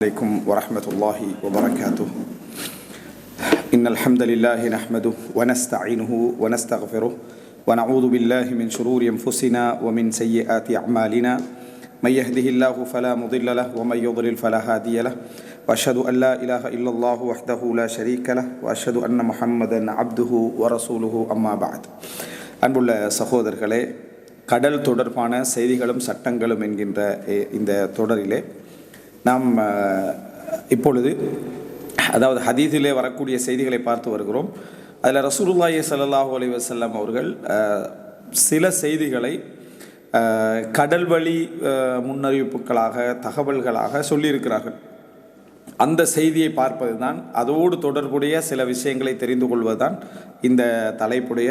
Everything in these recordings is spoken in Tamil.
عليكم ورحمة الله وبركاته. إن الحمد لله نحمده ونستعينه ونستغفره ونعوذ بالله من شرور أنفسنا ومن سيئات أعمالنا من يهده الله فلا مضل له ومن يضلل فلا هادي له وأشهد أن لا إله إلا الله وحده لا شريك له وأشهد أن محمدا عبده ورسوله أما بعد. அன்புள்ள சகோதரர்களே, கடல் தொடர்பான செய்திகளும் சட்டங்களும் என்கின்ற இந்த தொடரிலே நாம் இப்பொழுது அதாவது ஹதீஸிலே வரக்கூடிய செய்திகளை பார்த்து வருகிறோம். அதில் ரசூலுல்லாஹி ஸல்லல்லாஹு அலைஹி வஸல்லம் அவர்கள் சில செய்திகளை கடல் வழி முன்னறிவிப்புகளாக தகவல்களாக சொல்லியிருக்கிறார்கள். அந்த செய்தியை பார்ப்பது தான், அதோடு தொடர்புடைய சில விஷயங்களை தெரிந்து கொள்வதுதான் இந்த தலைப்புடைய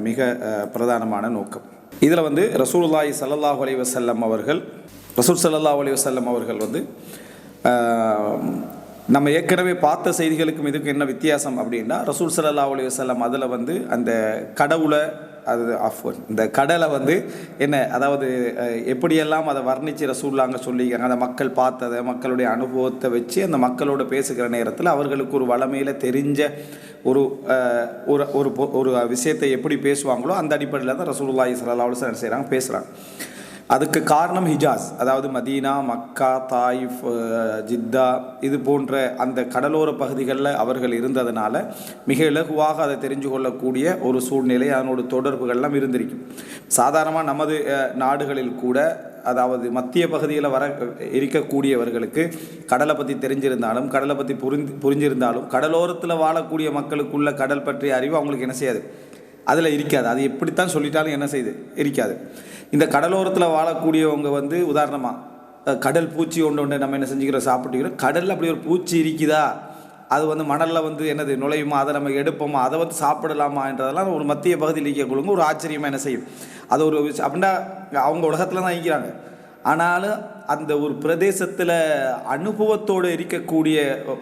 மிக பிரதானமான நோக்கம். இதில் ரசூலுல்லாஹி ஸல்லல்லாஹு அலைஹி வஸல்லம் அவர்கள் நம்ம ஏற்கனவே பார்த்த செய்திகளுக்கும் இதுக்கு என்ன வித்தியாசம் அப்படின்னா, ரசூல் ஸல்லல்லாஹு அலைஹி வஸல்லம் அதில் அந்த கடவுளை இந்த கடலை என்ன, அதாவது எப்படியெல்லாம் அதை வர்ணித்து ரசூல்லாங்க சொல்லிக்கிறாங்க. அந்த மக்கள் பார்த்ததை, மக்களுடைய அனுபவத்தை வச்சு அந்த மக்களோட பேசுகிற நேரத்தில் அவர்களுக்கு ஒரு வளமையில் தெரிஞ்ச ஒரு ஒரு ஒரு விஷயத்தை எப்படி பேசுவாங்களோ அந்த அடிப்படையில் தான் ரசூலுல்லாஹி ஸல்லல்லாஹு அலைஹி வஸல்லம் செய்கிறாங்க, பேசுகிறாங்க. அதுக்கு காரணம் ஹிஜாஸ், அதாவது மதீனா, மக்கா, தாயிஃப், ஜித்தா இது போன்ற அந்த கடலோர பகுதிகளில் அவர்கள் இருந்ததுனால மிக இலகுவாக அதை தெரிஞ்சு கொள்ளக்கூடிய ஒரு சூழ்நிலை, அதனோட தொடர்புகள்லாம் இருந்திருக்கும். சாதாரணமாக நமது நாடுகளில் கூட, அதாவது மத்திய பகுதியில் இருக்கக்கூடியவர்களுக்கு கடலை பற்றி தெரிஞ்சிருந்தாலும், கடலை பற்றி புரிஞ்சிருந்தாலும், கடலோரத்தில் வாழக்கூடிய மக்களுக்குள்ள கடல் பற்றிய அறிவு அவங்களுக்கு என்ன செய்யாது, அதில் இருக்காது. அது எப்படித்தான் சொல்லிட்டாலும் என்ன செய்யுது, இருக்காது. இந்த கடலோரத்தில் வாழக்கூடியவங்க உதாரணமாக கடல் பூச்சி ஒன்று நம்ம என்ன செஞ்சுக்கிறோம், சாப்பிட்டுக்கிறோம். கடலில் அப்படி ஒரு பூச்சி இருக்குதா, அது மணலில் என்னது நுழையுமா, அதை நம்ம எடுப்போமா, அதை சாப்பிடலாமா என்றதெல்லாம் ஒரு மத்திய பகுதியில் இருக்கக்கூடிய ஒரு ஆச்சரியமாக என்ன செய்யும். அது ஒரு அப்படின்னா அவங்க உலகத்தில் தான் இருக்கிறாங்க. ஆனாலும் அந்த ஒரு பிரதேசத்தில் அனுபவத்தோடு இருக்கக்கூடிய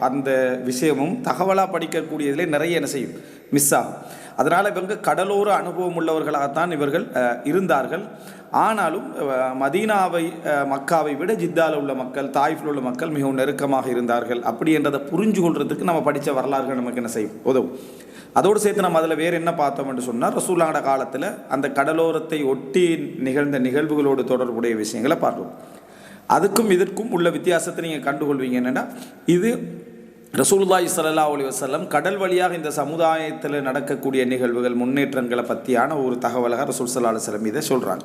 அந்த விஷயமும் தகவலாக படிக்கக்கூடியதிலே நிறைய என்ன செய்யும், மிஸ் ஆகும். அதனால் இவங்க கடலோர அனுபவம் உள்ளவர்களாகத்தான் இவர்கள் இருந்தார்கள். ஆனாலும் மதீனாவை, மக்காவை விட ஜித்தாவில் உள்ள மக்கள், தாயிஃபில் உள்ள மக்கள் மிகவும் நெருக்கமாக இருந்தார்கள். அப்படி என்றதை புரிஞ்சு கொள்றதுக்கு நம்ம படித்த வரலாறுகள் நமக்கு என்ன செய்யும், உதவும். அதோடு சேர்த்து நம்ம அதில் வேறு என்ன பார்த்தோம் என்று சொன்னால், ரசூலுல்லாஹ் காலத்தில் அந்த கடலோரத்தை ஒட்டி நிகழ்ந்த நிகழ்வுகளோடு தொடர்புடைய விஷயங்களை பார்க்கிறோம். அதுக்கும் இதற்கும் உள்ள வித்தியாசத்தை நீங்கள் கண்டுகொள்வீங்க. என்னென்னா, இது ரசூலுல்லாஹி ஸல்லல்லாஹு அலைஹி வஸல்லம் கடல் வழியாக இந்த சமுதாயத்தில் நடக்கக்கூடிய நிகழ்வுகள், முன்னேற்றங்களை பற்றியான ஒரு தகவலாக ரசூல் ஸல்லல்லாஹு அலைஹி வஸல்லம் இதை சொல்கிறாங்க.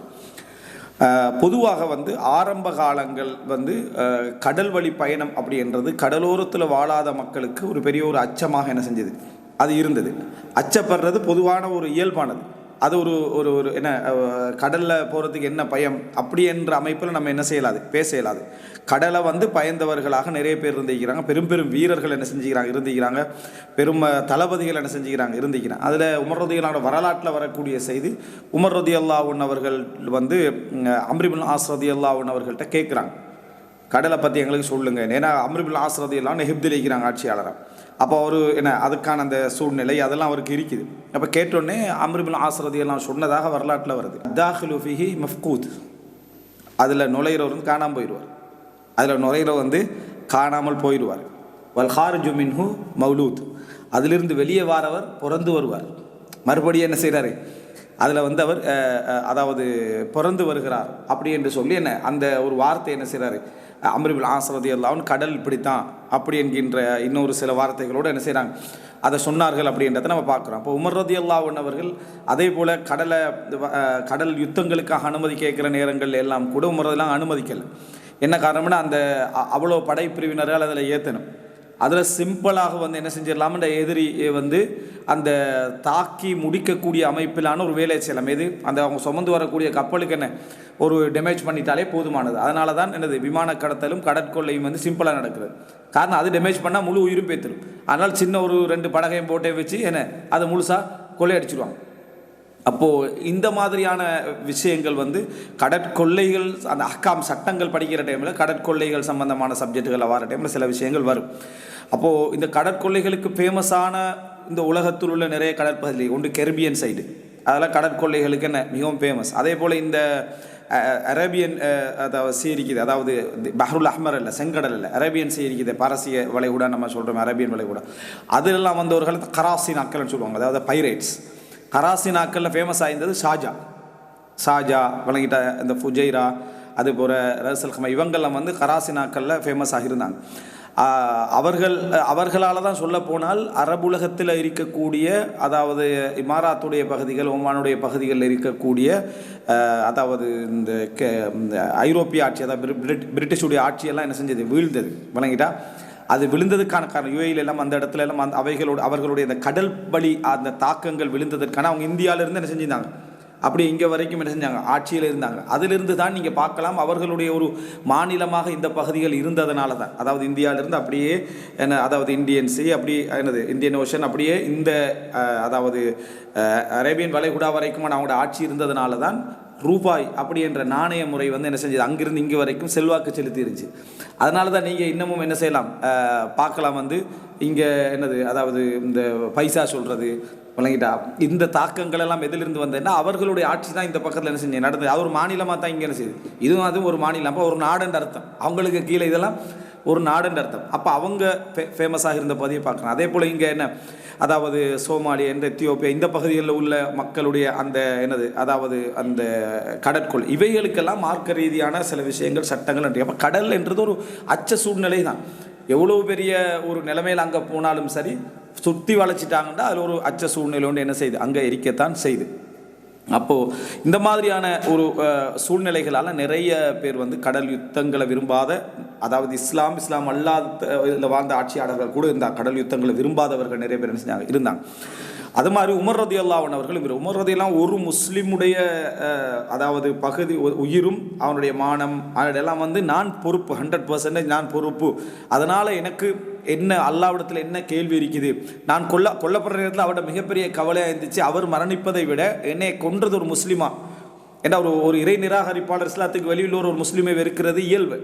பொதுவாக ஆரம்ப காலங்கள் கடல் வழி பயணம் அப்படின்றது கடலோரத்தில் வாழாத மக்களுக்கு ஒரு பெரிய ஒரு அச்சமாக என்ன செஞ்சது, அது இருந்தது. அச்சப்படுறது பொதுவான ஒரு இயல்பானது. அது ஒரு ஒரு ஒரு என்ன, கடலில் போகிறதுக்கு என்ன பயம் அப்படி என்ற அமைப்பில் நம்ம என்ன செய்யலாது, பேச இயலாது. கடலை பயந்தவர்களாக நிறைய பேர் இருந்திருக்கிறாங்க. பெரும் பெரும் வீரர்கள் என்ன செஞ்சுக்கிறாங்க, இருந்திருக்கிறாங்க. பெரும் தளபதிகள் என்ன செஞ்சுக்கிறாங்க, இருந்திருக்கிறாங்க. அதில் உமர் ரலியல்லாஹு வரலாற்றில் வரக்கூடிய செய்தி, உமர் ரலியல்லாஹு அவர்கள் அம்ர் இப்னு ஆஸ் ரலியல்லாஹு அவர்கள்ட்ட கேட்குறாங்க, கடலை பற்றி எங்களுக்கு சொல்லுங்கள். ஏன்னா அம்ர் இப்னு ஆஸ் ரலியல்லாஹு எகிப்தில் இருக்கிறாங்க ஆட்சியாளராக. அப்போ அவர் என்ன, அதுக்கான அந்த சூழ்நிலை அதெல்லாம் அவருக்கு இருக்குது. அப்போ கேட்டோடனே அம்ர் இப்னு ஆஸ் ரலியல்லாஹு சொன்னதாக வரலாற்றில் வருது, தாஹிலு ஃபிஹி மஃப்கூத், அதில் நுழைகிறவர் காணாமல் போயிடுவார், அதில் நுழைகிறவர் காணாமல் போயிடுவார். வல் ஹாரிஜு மின்ஹு மௌலூத், அதிலிருந்து வெளியே வாரவர் பிறந்து வருவார். மறுபடியும் என்ன செய்கிறாரு, அதில் அவர் அதாவது பிறந்து வருகிறார் அப்படி என்று சொல்லி என்ன அந்த ஒரு வார்த்தை என்ன செய்கிறாரு, அம்ர் இப்னு ஆஸ் ரலியல்லாஹு கடல் இப்படித்தான் அப்படி என்கின்ற இன்னொரு சில வார்த்தைகளோடு என்ன செய்கிறாங்க, அதை சொன்னார்கள் அப்படின்றத நம்ம பார்க்குறோம். அப்போ உமர் ரலியல்லாஹு அவர்கள் அதே போல் கடல் யுத்தங்களுக்காக அனுமதி கேட்குற நேரங்கள் எல்லாம் கூட உமர் ரலியல்லாஹு அனுமதிக்கலை. என்ன காரணம்னா, அந்த அவ்வளோ படைப்பிரிவினர்கள் அதில் ஏற்றணும். அதில் சிம்பிளாக என்ன செஞ்சிடலாமன்ற எதிரி அந்த தாக்கி முடிக்கக்கூடிய அமைப்பிலான ஒரு வேலை செய்யலாம். எது அந்த அவங்க சுமந்து வரக்கூடிய கப்பலுக்கு என்ன ஒரு டேமேஜ் பண்ணிட்டாலே போதுமானது. அதனால தான் என்னது விமான கடத்தலும் கடற்கொள்ளையும் சிம்பிளாக நடக்கிறது. காரணம், அது டேமேஜ் பண்ணால் முழு உயிரும் பேத்துடும். அதனால் சின்ன ஒரு 2 படகையும் போட்டே வச்சு என்ன அதை முழுசாக கொள்ளையடிச்சிடுவாங்க. அப்போது இந்த மாதிரியான விஷயங்கள் கடற்கொள்ளைகள், அந்த அஹ்காம் சட்டங்கள் படிக்கிற டைமில் கடற்கொள்ளைகள் சம்பந்தமான சப்ஜெக்டுகள் வர டைமில் சில விஷயங்கள் வரும். அப்போது இந்த கடற்கொள்ளைகளுக்கு ஃபேமஸான இந்த உலகத்தில் உள்ள நிறைய கடற்பகுதி ஒன்று கெரிபியன் சைடு, அதெல்லாம் கடற்கொள்ளைகளுக்கு என்ன மிகவும் ஃபேமஸ். அதே போல் இந்த அரேபியன் அதாவது சீ இருக்குது, அதாவது பஹ்ருல் அஹ்மர் இல்லை, செங்கடல் இல்லை, அரேபியன் சீ இருக்குது, பாரசீக வளைகுடா நம்ம சொல்கிறோம் அரேபியன் வளைகுடா. அதெல்லாம் வந்தவர்கள் கராசி நாக்கள்னு சொல்லுவாங்க, அதாவது பைரேட்ஸ். கராசி நாக்களில் ஃபேமஸ் ஆயிருந்தது ஷாஜா வழங்கிட்ட இந்த ஃபுஜைரா, அது போல் ரசல் ஹமா, இவங்கெல்லாம் வந்து கராசி நாக்களில் ஃபேமஸ் ஆகியிருந்தாங்க. அவர்களால் தான் சொல்ல போனால் அரபுலகத்தில் இருக்கக்கூடிய, அதாவது இமாராத்துடைய பகுதிகள், ஓமானுடைய பகுதிகளில் இருக்கக்கூடிய, அதாவது இந்த ஐரோப்பிய ஆட்சி, அதாவது பிரிட்டிஷுடைய ஆட்சியெல்லாம் என்ன செஞ்சது, வீழ்ந்தது வழங்கிட்டா. அது விழுந்ததுக்கான காரணம் யுஏஇல எல்லாம் அந்த இடத்துல எல்லாம் அந்த அவர்களுடைய அந்த கடல் வழி அந்த தாக்கங்கள் விழுந்ததற்கான அவங்க இந்தியாவிலிருந்து என்ன செஞ்சிருந்தாங்க, அப்படி இங்கே வரைக்கும் என்ன செஞ்சாங்க, ஆட்சியில் இருந்தாங்க. அதிலிருந்து தான் நீங்கள் பார்க்கலாம் அவர்களுடைய ஒரு மாநிலமாக இந்த பகுதிகள் இருந்ததுனால தான், அதாவது இந்தியாவிலிருந்து அப்படியே என்ன, அதாவது இந்தியன் சி, அப்படி என்னது இந்தியன் ஓஷன், அப்படியே இந்த அதாவது அரேபியன் வளைகுடா வரைக்கும் அவங்களோட ஆட்சி இருந்ததுனால தான் ரூபாய் அப்படி என்ற நாணய முறை வந்து என்ன செஞ்சது, அங்கிருந்து இங்கே வரைக்கும் செல்வாக்கு செலுத்தி இருந்துச்சு. அதனால தான் நீங்கள் இன்னமும் என்ன செய்யலாம், பார்க்கலாம் வந்து இங்கே என்னது, அதாவது இந்த பைசா சொல்கிறது வழங்கிட்டா. இந்த தாக்கங்கள் எல்லாம் எதிலிருந்து வந்ததுன்னா அவர்களுடைய ஆட்சி தான் இந்த பக்கத்தில் என்ன செஞ்சு நடந்தது. அது ஒரு மாநிலமாக தான் இங்கே என்ன செய்யுது, இதுவும் அதுவும் ஒரு மாநிலம். அப்போ ஒரு நாடுன்ற அர்த்தம், அவங்களுக்கு கீழே இதெல்லாம் ஒரு நாடுன்ற அர்த்தம். அப்போ அவங்க ஃபேமஸாக இருந்த பகுதியை பார்க்குறோம். அதே போல் இங்கே என்ன, அதாவது சோமாலியா, இந்த எத்தியோப்பியா, இந்த பகுதிகளில் உள்ள மக்களுடைய அந்த என்னது, அதாவது அந்த கடற்கொள், இவைகளுக்கெல்லாம் மார்க்க ரீதியான சில விஷயங்கள், சட்டங்கள். அப்போ கடல் என்றது ஒரு அச்ச சூழ்நிலை தான். எவ்வளோ பெரிய ஒரு நிலைமையில் அங்கே போனாலும் சரி, சுற்றி வளைச்சிட்டாங்கன்னா அதில் ஒரு அச்ச சூழ்நிலை ஒன்று என்ன செய்யுது, அங்கே இருக்கத்தான் செய்யுது. அப்போது இந்த மாதிரியான ஒரு சூழ்நிலைகளால் நிறைய பேர் வந்து கடல் யுத்தங்களை விரும்பாத, அதாவது இஸ்லாம் அல்லாத வாழ்ந்த ஆட்சியாளர்கள் கூட இருந்தால் கடல் யுத்தங்களை விரும்பாதவர்கள் நிறைய பேர் என்ன செஞ்சாங்க, இருந்தாங்க. அது மாதிரி உமர் ரலியல்லாஹு அன்ஹு அவர்கள், உமர் ரலியல்லாஹு ஒரு முஸ்லீமுடைய அதாவது பகுதி உயிரும் அவனுடைய மானம் அதெல்லாம் வந்து நான் பொறுப்பு, 100% நான் பொறுப்பு. அதனால் எனக்கு என்ன அல்லாஹ்விடத்தில் என்ன கேள்வி இருக்குது, நான் கொல்லப்படுற நேரத்தில் அவரோட மிகப்பெரிய கவலையாக இருந்துச்சு, அவர் மரணிப்பதை விட என்னை கொன்றது ஒரு முஸ்லீமா. ஏன்னா ஒரு இறை நிராகரிப்பாளர், இஸ்லாத்துக்கு வெளியில் ஒரு முஸ்லீமை வெறுக்கிறது இயல்பு.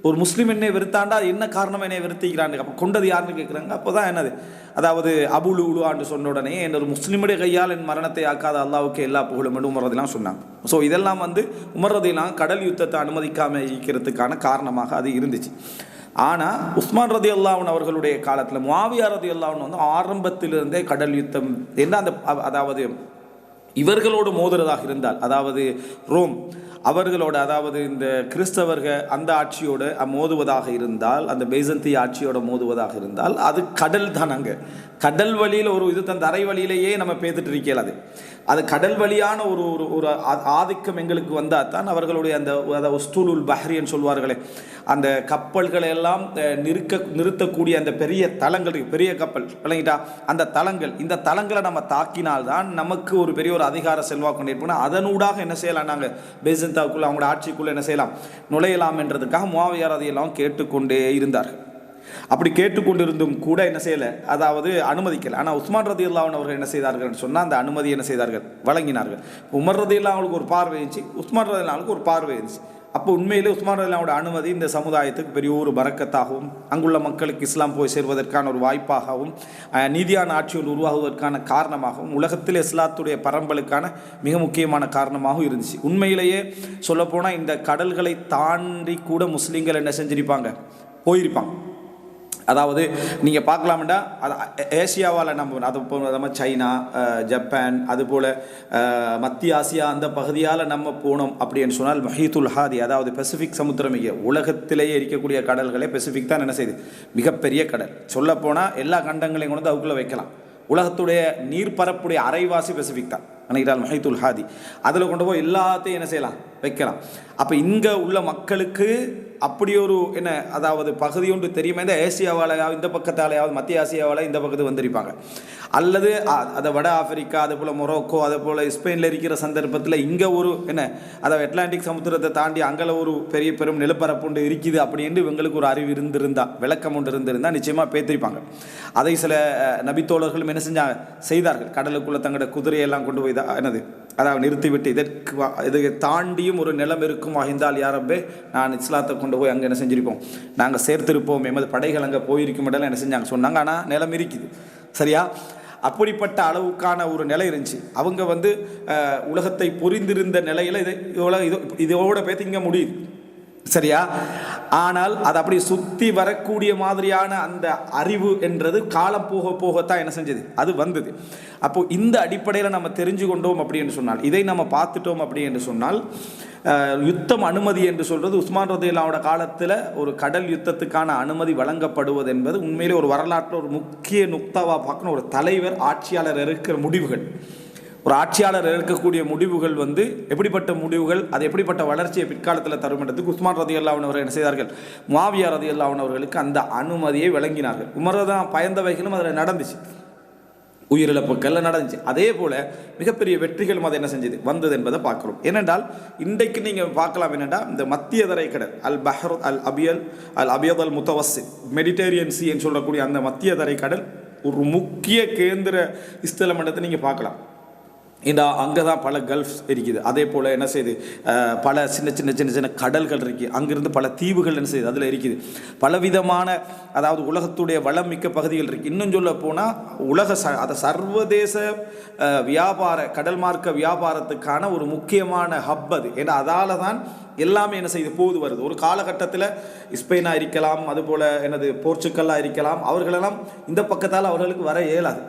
ஒரு முஸ்லீம் என்னை வெறுத்தாண்டா என்ன காரணம் என்னை வெறுத்திக்கிறான்னு, அப்போ கொண்டது யாருன்னு கேட்குறாங்க. அப்போ தான் என்னது, அதாவது அபுல் உலுவான்னு சொன்ன உடனே என் ஒரு முஸ்லீமுடைய கையால் என் மரணத்தை ஆக்காத அல்லாவுக்கு எல்லா புகழும் என்று உமர் ரலியல்லாஹு சொன்னாங்க. ஸோ இதெல்லாம் வந்து உமர் ரலியல்லாஹு கடல் யுத்தத்தை அனுமதிக்காமல் இருக்கிறதுக்கான காரணமாக அது இருந்துச்சு. ஆனால் உஸ்மான் ரலியல்லாஹு அன்ஹு அவர்களுடைய காலத்தில் முஆவியா ரலியல்லாஹு அன்ஹு வந்து ஆரம்பத்திலிருந்தே கடல் யுத்தம் என்ன, அந்த அதாவது இவர்களோடு மோதுறதாக இருந்தால், அதாவது ரோம் அவர்களோட, அதாவது இந்த கிறிஸ்தவர்கள் அந்த ஆட்சியோடு மோதுவதாக இருந்தால், அந்த பைசந்திய ஆட்சியோட மோதுவதாக இருந்தால், அது கடல் தான். அங்கே கடல் வழியில் ஒரு இது தன் தரை வழியிலேயே நம்ம பேத்துட்டு இருக்கல, அது கடல் வழியான ஒரு ஒரு ஆதிக்கம் எங்களுக்கு வந்தால் தான் அவர்களுடைய அந்த உஸ்தூலுல் பஹ்ரியன் சொல்வார்களே, அந்த கப்பல்களை எல்லாம் நிறுத்தக்கூடிய அந்த பெரிய தளங்கள், பெரிய கப்பல் விளங்கிட்டா, அந்த தளங்கள், இந்த தளங்களை நம்ம தாக்கினால்தான் நமக்கு ஒரு பெரிய ஒரு அதிகார செல்வாக்கு ஏற்படும். அதனூடாக என்ன செய்யலாம், நாங்கள் பேசந்தாவுக்குள்ள அவங்களோட ஆட்சிக்குள்ளே என்ன செய்யலாம், நுழையலாம் என்றதுக்காக முஆவியா ரலியல்லாஹு அன்ஹு கேட்டுக்கொண்டே இருந்தார்கள். அப்படி கேட்டுக்கொண்டிருந்தும் கூட என்ன செய்யலை, அதாவது அனுமதிக்கலை. ஆனால் உஸ்மான் ரலியல்லாஹு அன்ஹு அவர்கள் என்ன செய்தார்கள் சொன்னால் அந்த அனுமதி என்ன செய்தார்கள், வழங்கினார்கள். உமர் ரலியல்லாஹு அன்ஹுக்கு ஒரு பார்வை இருந்துச்சு, உஸ்மான் ரலியல்லாஹு அன்ஹுக்கு ஒரு பார்வை இருந்துச்சு. அப்போ உண்மையிலே உஸ்மான் ரலியல்லாஹு அன்ஹுவோட அனுமதி இந்த சமுதாயத்துக்கு பெரிய ஒரு பரக்கத்தாகவும், அங்குள்ள மக்களுக்கு இஸ்லாம் போய் சேர்வதற்கான ஒரு வாய்ப்பாகவும், நீதியான ஆட்சிகள் உருவாகுவதற்கான காரணமாகவும், உலகத்தில் இஸ்லாத்துடைய பரம்பலுக்கான மிக முக்கியமான காரணமாகவும் இருந்துச்சு. உண்மையிலேயே சொல்லப்போனால் இந்த கடல்களை தாண்டி கூட முஸ்லீம்கள் என்ன செஞ்சிருப்பாங்க, போயிருப்பாங்க. அதாவது நீங்கள் பார்க்கலாம்டா, அது ஏசியாவால் நம்ம அது நம்ம சைனா, ஜப்பான், அதுபோல் மத்திய ஆசியா அந்த பகுதியால் நம்ம போனோம் அப்படின்னு சொன்னால் மஹீத்துல் ஹாதி, அதாவது பசிபிக் சமுத்திரம், உலகத்திலேயே இருக்கக்கூடிய கடல்களே பசிபிக் தான் என்ன செய்யுது, மிகப்பெரிய கடல். சொல்லப்போனால் எல்லா கண்டங்களையும் கொண்டு அதுக்குள்ளே வைக்கலாம். உலகத்துடைய நீர்பரப்புடைய அரைவாசி பசிபிக் தான் நினைக்கிறால் மஹீத்துல் ஹாதி. அதில் கொண்டு போய் எல்லாத்தையும் என்ன செய்யலாம், வைக்கலாம். அப்போ இங்கே உள்ள மக்களுக்கு அப்படி ஒரு என்ன, அதாவது பகுதி ஒன்று தெரியுமா, இந்த ஏசியாவாலையாவது இந்த பக்கத்தாலையாவது மத்திய ஆசியாவால் இந்த பக்கத்து வந்திருப்பாங்க, அல்லது அதை வட ஆப்பிரிக்கா, அதே போல் மொரோக்கோ, அதே போல் ஸ்பெயினில் இருக்கிற சந்தர்ப்பத்தில் இங்கே ஒரு என்ன, அதாவது அட்லாண்டிக் சமுத்திரத்தை தாண்டி அங்கே ஒரு பெரிய பெரும் நிலப்பரப்பு ஒன்று இருக்குது அப்படின்னு இவங்களுக்கு ஒரு அறிவு இருந்திருந்தால், விளக்கம் ஒன்று இருந்திருந்தால் நிச்சயமாக பேத்திருப்பாங்க. அதை சில நபித்தோழர்களும் என்ன செஞ்சாங்க, செய்தார்கள். கடலுக்குள்ளே தங்களோட குதிரையெல்லாம் கொண்டு போய் என்னது, அதாவது நிறுத்திவிட்டு இதை தாண்டியும் ஒரு நிலம் இருக்கும் வாய்ந்தால் யாரப்பே நான் இஸ்லாத்தை கொண்டு போய் அங்கே என்ன செஞ்சிருப்போம், நாங்கள் சேர்த்திருப்போம், எமது படைகள் அங்கே போயிருக்கும் இடம்லாம் என்ன செஞ்சாங்க சொன்னாங்க. ஆனால் நிலம் இருக்குது, சரியா? அப்படிப்பட்ட அளவுக்கான ஒரு நிலை இருந்துச்சு. அவங்க வந்து உலகத்தை புரிந்திருந்த நிலையில் இதோட பேத்திங்க முடியுது, சரியா? ஆனால் அது அப்படி சுற்றி வரக்கூடிய மாதிரியான அந்த அறிவு என்றது காலம் போக போகத்தான் என்ன செஞ்சது, அது வந்தது. அப்போ இந்த அடிப்படையில் நம்ம தெரிஞ்சு கொண்டோம் அப்படின்னு சொன்னால், இதை நம்ம பார்த்துட்டோம் அப்படி என்று சொன்னால், யுத்தம் அனுமதி என்று சொல்றது உஸ்மான் ரலியல்லாஹு காலத்தில் ஒரு கடல் யுத்தத்துக்கான அனுமதி வழங்கப்படுவது என்பது உண்மையிலே ஒரு வரலாற்றில் ஒரு முக்கிய நுக்தாவா பார்க்கணும். ஒரு தலைவர் ஆட்சியாளர் இருக்கிற முடிவுகள், ஒரு ஆட்சியாளர் எடுக்கக்கூடிய முடிவுகள் வந்து எப்படிப்பட்ட முடிவுகள், அது எப்படிப்பட்ட வளர்ச்சியை பிற்காலத்தில் தரும் என்றதுக்கு உஸ்மான் ரலியல்லாஹு அவர்கள் என்ன செய்தார்கள், முஆவியா ரலியல்லாஹு அவர்களுக்கு அந்த அனுமதியை வழங்கினார்கள். உமர் தான் பயந்தவைகளும் அதில் நடந்துச்சு, உயிரிழப்புகள் நடந்துச்சு. அதே போல மிகப்பெரிய வெற்றிகளும் அதை என்ன செஞ்சது, வந்தது என்பதை பார்க்கிறோம். ஏனென்றால் இன்றைக்கு நீங்கள் பார்க்கலாம் என்னென்னா, இந்த மத்திய தரை கடல் அல் பஹர் அல் அபியத் அல் முத்தவஸ்ஸித் மெடிட்டேரியன் சி என்று சொல்லக்கூடிய அந்த மத்திய தரை கடல் ஒரு முக்கிய கேந்திர ஸ்தலம் இடத்தை நீங்கள் பார்க்கலாம். இந்த அங்கே தான் பல கல்ஃப்ஸ் இருக்குது. அதே போல் என்ன செய்யுது, பல சின்ன சின்ன சின்ன சின்ன கடல்கள் இருக்குது. அங்கிருந்து பல தீவுகள் என்ன செய்யுது, அதில் இருக்குது. பலவிதமான அதாவது உலகத்துடைய வளம் மிக்க பகுதிகள் இருக்குது. இன்னும் சொல்ல போனால் அதை சர்வதேச வியாபார கடல் மார்க்க வியாபாரத்துக்கான ஒரு முக்கியமான ஹப் அது. ஏன்னா அதால் தான் எல்லாமே என்ன செய்யுது, போது வருது. ஒரு காலகட்டத்தில் ஸ்பெயினாக இருக்கலாம், அதுபோல் என்னது போர்ச்சுக்கல்லாக இருக்கலாம், அவர்களெல்லாம் இந்த பக்கத்தால் அவர்களுக்கு வர இயலாது.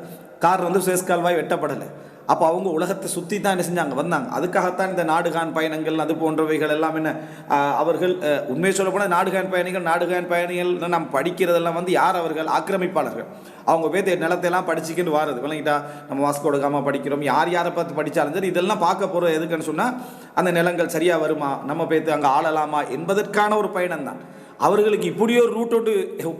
காரணம் வந்து சுயஸ் கால்வாய் வெட்டப்படலை. அப்போ அவங்க உலகத்தை சுற்றி தான் என்ன செஞ்சாங்க, வந்தாங்க. அதுக்காகத்தான் இந்த நாடுகான் பயணங்கள் அது போன்றவைகள் எல்லாம் என்ன அவர்கள் உண்மையை சொல்ல போனால் நாடுகான் பயணிகள் நம்ம படிக்கிறதெல்லாம் வந்து யார், அவர்கள் ஆக்கிரமிப்பாளர்கள். அவங்க பேர் நிலத்தையெல்லாம் படிச்சுக்கின்னு வாரது விளங்கிட்டா. நம்ம வாஸ்கோ காமா படிக்கிறோம், யாரை பார்த்து படித்தாலும் சரி, இதெல்லாம் பார்க்க போகிற எதுக்குன்னு சொன்னால் அந்த நிலங்கள் சரியாக வருமா, நம்ம பேத்து அங்கே ஆளலாமா என்பதற்கான ஒரு பயணம் தான். அவர்களுக்கு இப்படி ஒரு ரூட் ஒட்டு